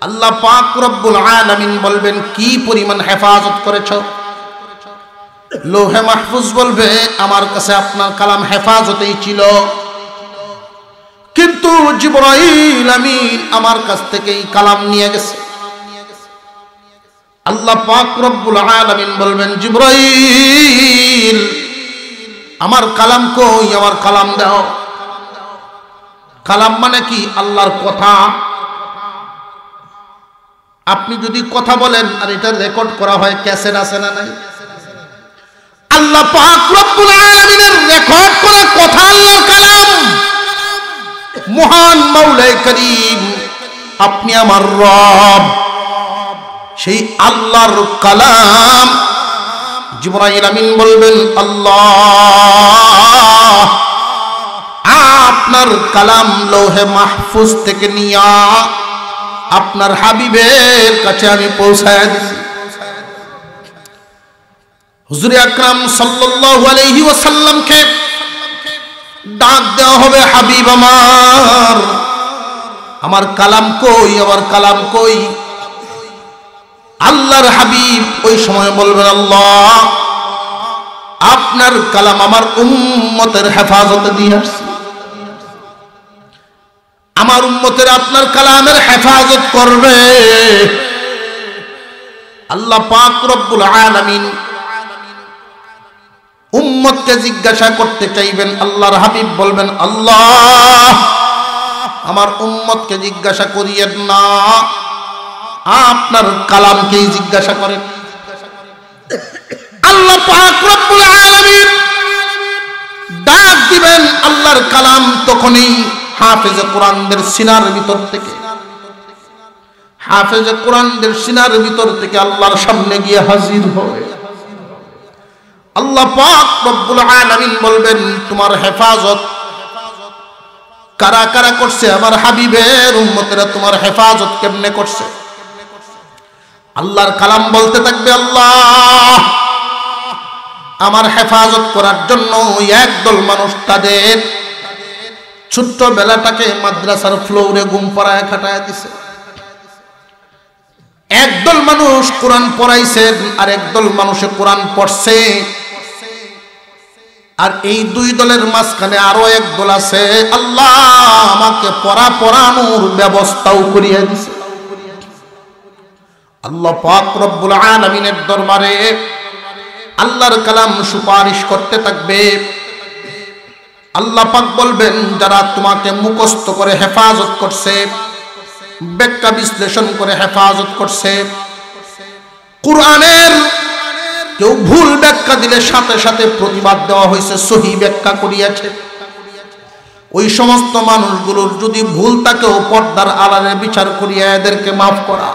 আল্লাহ পাক রব্বুল আলামিন বলবেন কি পরিমাণ হেফাজত করেছো? লৌহে মাহফুজ বলবে আমার কাছে আপনার কালাম হেফাজতেই ছিল, কিন্তু জিবরাইল আমিন আমার কাছ থেকে এই কালাম নিয়ে গেছে। আল্লাহ পাক রব্বুল আলামিন বলবেন জিবরাইল আমার কালাম কই, আমার কালাম দাও। কালাম মানে কি? আল্লাহর কথা। আপনি যদি কথা বলেন আর এটা রেকর্ড করা হয়, ক্যাসেট আছে না নাই? আল্লাহ পাক রব্বুল আলামিনের রেকর্ড করা কথা আল্লাহর কালাম। মহান মাওলাই কারীম আপনি আমার রব, সেই আল্লাহর কালাম। জিবরাইল আমিন বলবেন আল্লাহ আপনার কালাম লৌহে মাহফুজ থেকে নিয়া আপনার হাবিবের কাছে আমি পৌঁছায় দিছি। হুজুর আকরাম সাল্লাল্লাহু আলাইহি ওয়াসাল্লামকে ডাক দেওয়া হবে, হাবিব আমার কালাম কই, আমার কালাম কই? আল্লাহর হাবিব ওই সময় বলবেন আল্লাহ আপনার কালাম আমার উম্মতের হেফাজতে দিয়ে আসছে, আমার উম্মতের আপনার কালামের হেফাজত করবে। আল্লাহ পাক রব্বুল আলামিন উম্মতকে জিজ্ঞাসা করতে চাইবেন, আল্লাহর হাবিব বলবেন আল্লাহ আমার উম্মতকে জিজ্ঞাসা করিয়েন না, আপনার কালামকেই জিজ্ঞাসা করেন। আল্লাহ পাক রব্বুল আলামিন ডাক দিবেন আল্লাহর কালাম, তখনই হাফেজে কোরআনদের সিনার ভিতর থেকে, হাফেজে কোরআনদের সিনার ভিতর থেকে আল্লাহর সামনে গিয়ে হাজির হবে। আল্লাহ পাক রব্বুল আলামিন বলবেন তোমার হেফাজত কারা কারা করছে? আমার হাবিবের উম্মতেরা তোমার হেফাজত কেমনে করছে? আল্লাহর কালাম বলতে থাকবে আল্লাহ আমার হেফাজত করার জন্য একদল মানুষ তাদের ছোট্ট বেলাটাকে মাদ্রাসার ফ্লোরে ঘুম পাড়ায় খাটায় দিছে। একদল মানুষ কোরআন পড়াইছেন আর একদল মানুষে কোরআন পড়ছে, আর এই দুই দলের মাঝখানে আরো এক দল আছে আল্লাহ আমাকে পড়ানোর ব্যবস্থাও করিয়ে দিছে। আল্লাহ পাক রব্বুল আলামিনের দরবারে আল্লাহর কালাম সুপারিশ করতে থাকবে। আল্লাহ পাক বলবেন যারা তোমাকে মুখস্থ করে হেফাজত করছে, ব্যাখ্যা বিশ্লেষণ করে হেফাজত করছে, কোরআনের কেউ ভুল ব্যাখ্যা দিলে সাথে সাথে প্রতিবাদ দেওয়া হয়েছে, সহি ব্যাখ্যা করিয়াছে, ওই সমস্ত মানুষগুলোর যদি ভুল তাকেও পর্দার আড়ালে বিচার করিয়া এদেরকে মাফ করা।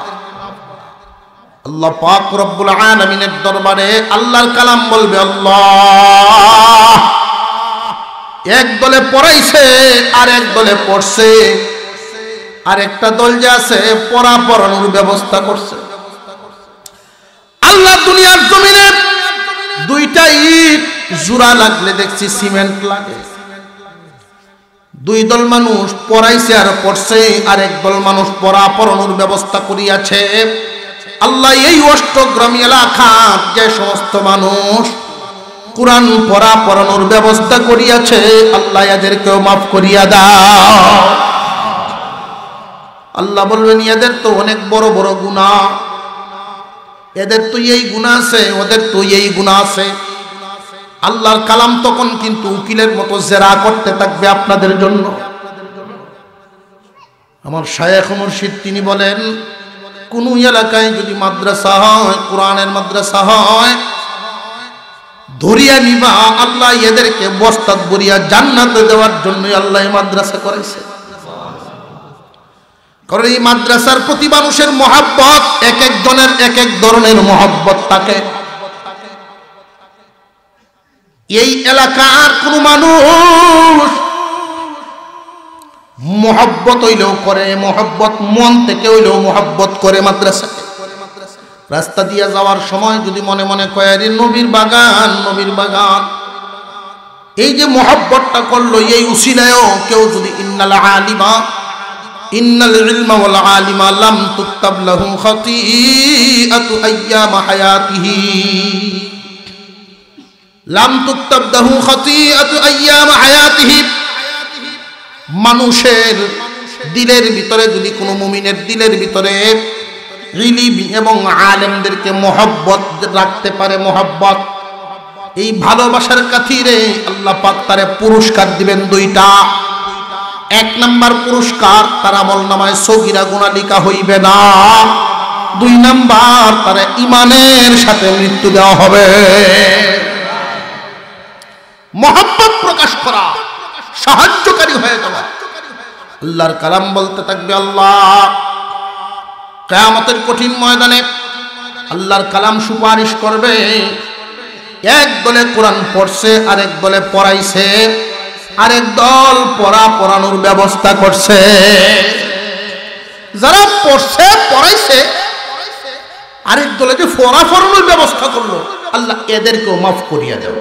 আল্লাহ পাক রব্বুল আলামিনের দরবারে আল্লাহর কালাম বলবে আল্লাহ এক দলে পড়াইছে আর এক দলে পড়ছে, আর একটা দল যে আছে পড়ানোর ব্যবস্থা করছে। আল্লাহ দুনিয়ার জমিনে দুইটা ইট জোড়া লাগলে দেখছি সিমেন্ট লাগে। দুই দল মানুষ পড়াইছে আর পড়ছে, আর এক দল মানুষ পড়ানোর ব্যবস্থা করিয়াছে। আল্লাহ এই অষ্টগ্রামী এলাকার যে সমস্ত মানুষ কোরআন পড়ানোর ব্যবস্থা করিয়াছে আল্লাহ এদেরকেও মাফ করিয়া দাও। আল্লাহ বলবেন এদের তো অনেক বড় বড় গুনাহ, এদের তো এই গুনাহ আছে, ওদের তো এই গুনাহ আছে। আল্লাহর কালাম তখন কিন্তু উকিলের মতো জেরা করতে থাকবে আপনাদের জন্য। আমার শায়েখ মুর্শিদ তিনি বলেন কোন এলাকায় যদি মাদ্রাসা হয়, কোরআনের মাদ্রাসা হয়, ধরিয়া নিবা আল্লাহ এদেরকে বস্তাত ভরিয়া জান্নাতে দেওয়ার জন্য আল্লাহ মাদ্রাসা করেছে। কারণ এই মাদ্রাসার প্রতি মানুষের মহাব্বত এক একজনের এক এক ধরনের মহাব্বত থাকে। এই এলাকার কোন মানুষ মহব্বত হইলেও করে, মহব্বত মন থেকে হইলেও মহব্বত করে মাদ্রাসাকে। রাস্তা দিয়ে যাওয়ার সময় যদি মনে মনে কয় আরে নবীর বাগান, নবীর বাগান, এই যে মহব্বতটা করলো এই উসিলায়ও কেউ যদি ইন্নাল ইলমা ওয়াল আলিমা লাম তুকতাব লাহু খাতিআতু আইয়াম হায়াতিহি, লাম তুকতাব লাহু খাতিআতু আইয়াম হায়াতিহি। মানুষের দিলের ভিতরে যদি কোনো মুমিনের দিলের ভিতরে ইলম এবং আলেমদেরকে মহব্বত রাখতে পারে, মহব্বত, এই ভালোবাসার খাতিরে আল্লাহ পাক তারে পুরস্কার দিবেন দুইটা। এক নাম্বার পুরস্কার তার আমলনামায় সগীরা গুনাহ লিখা হইবে না, দুই নাম্বার তার ঈমানের সাথে মৃত্যু দেওয়া হবে। মহব্বত প্রকাশ করা, সাহায্যকারী হয়ে যাওয়া। আল্লাহর কালাম বলতে থাকবে আল্লাহ কিয়ামতের কঠিন ময়দানে আল্লাহর কালাম সুপারিশ করবে। এক দলে কোরআন পড়ছে, আরেক দলে পড়াইছে, আরেক দল পড়ানোর ব্যবস্থা করছে। যারা পড়ছে পড়াইছে আরেক দলে যে পড়ানোর ব্যবস্থা করলো আল্লাহ এদেরকেও মাফ করিয়া দেয়।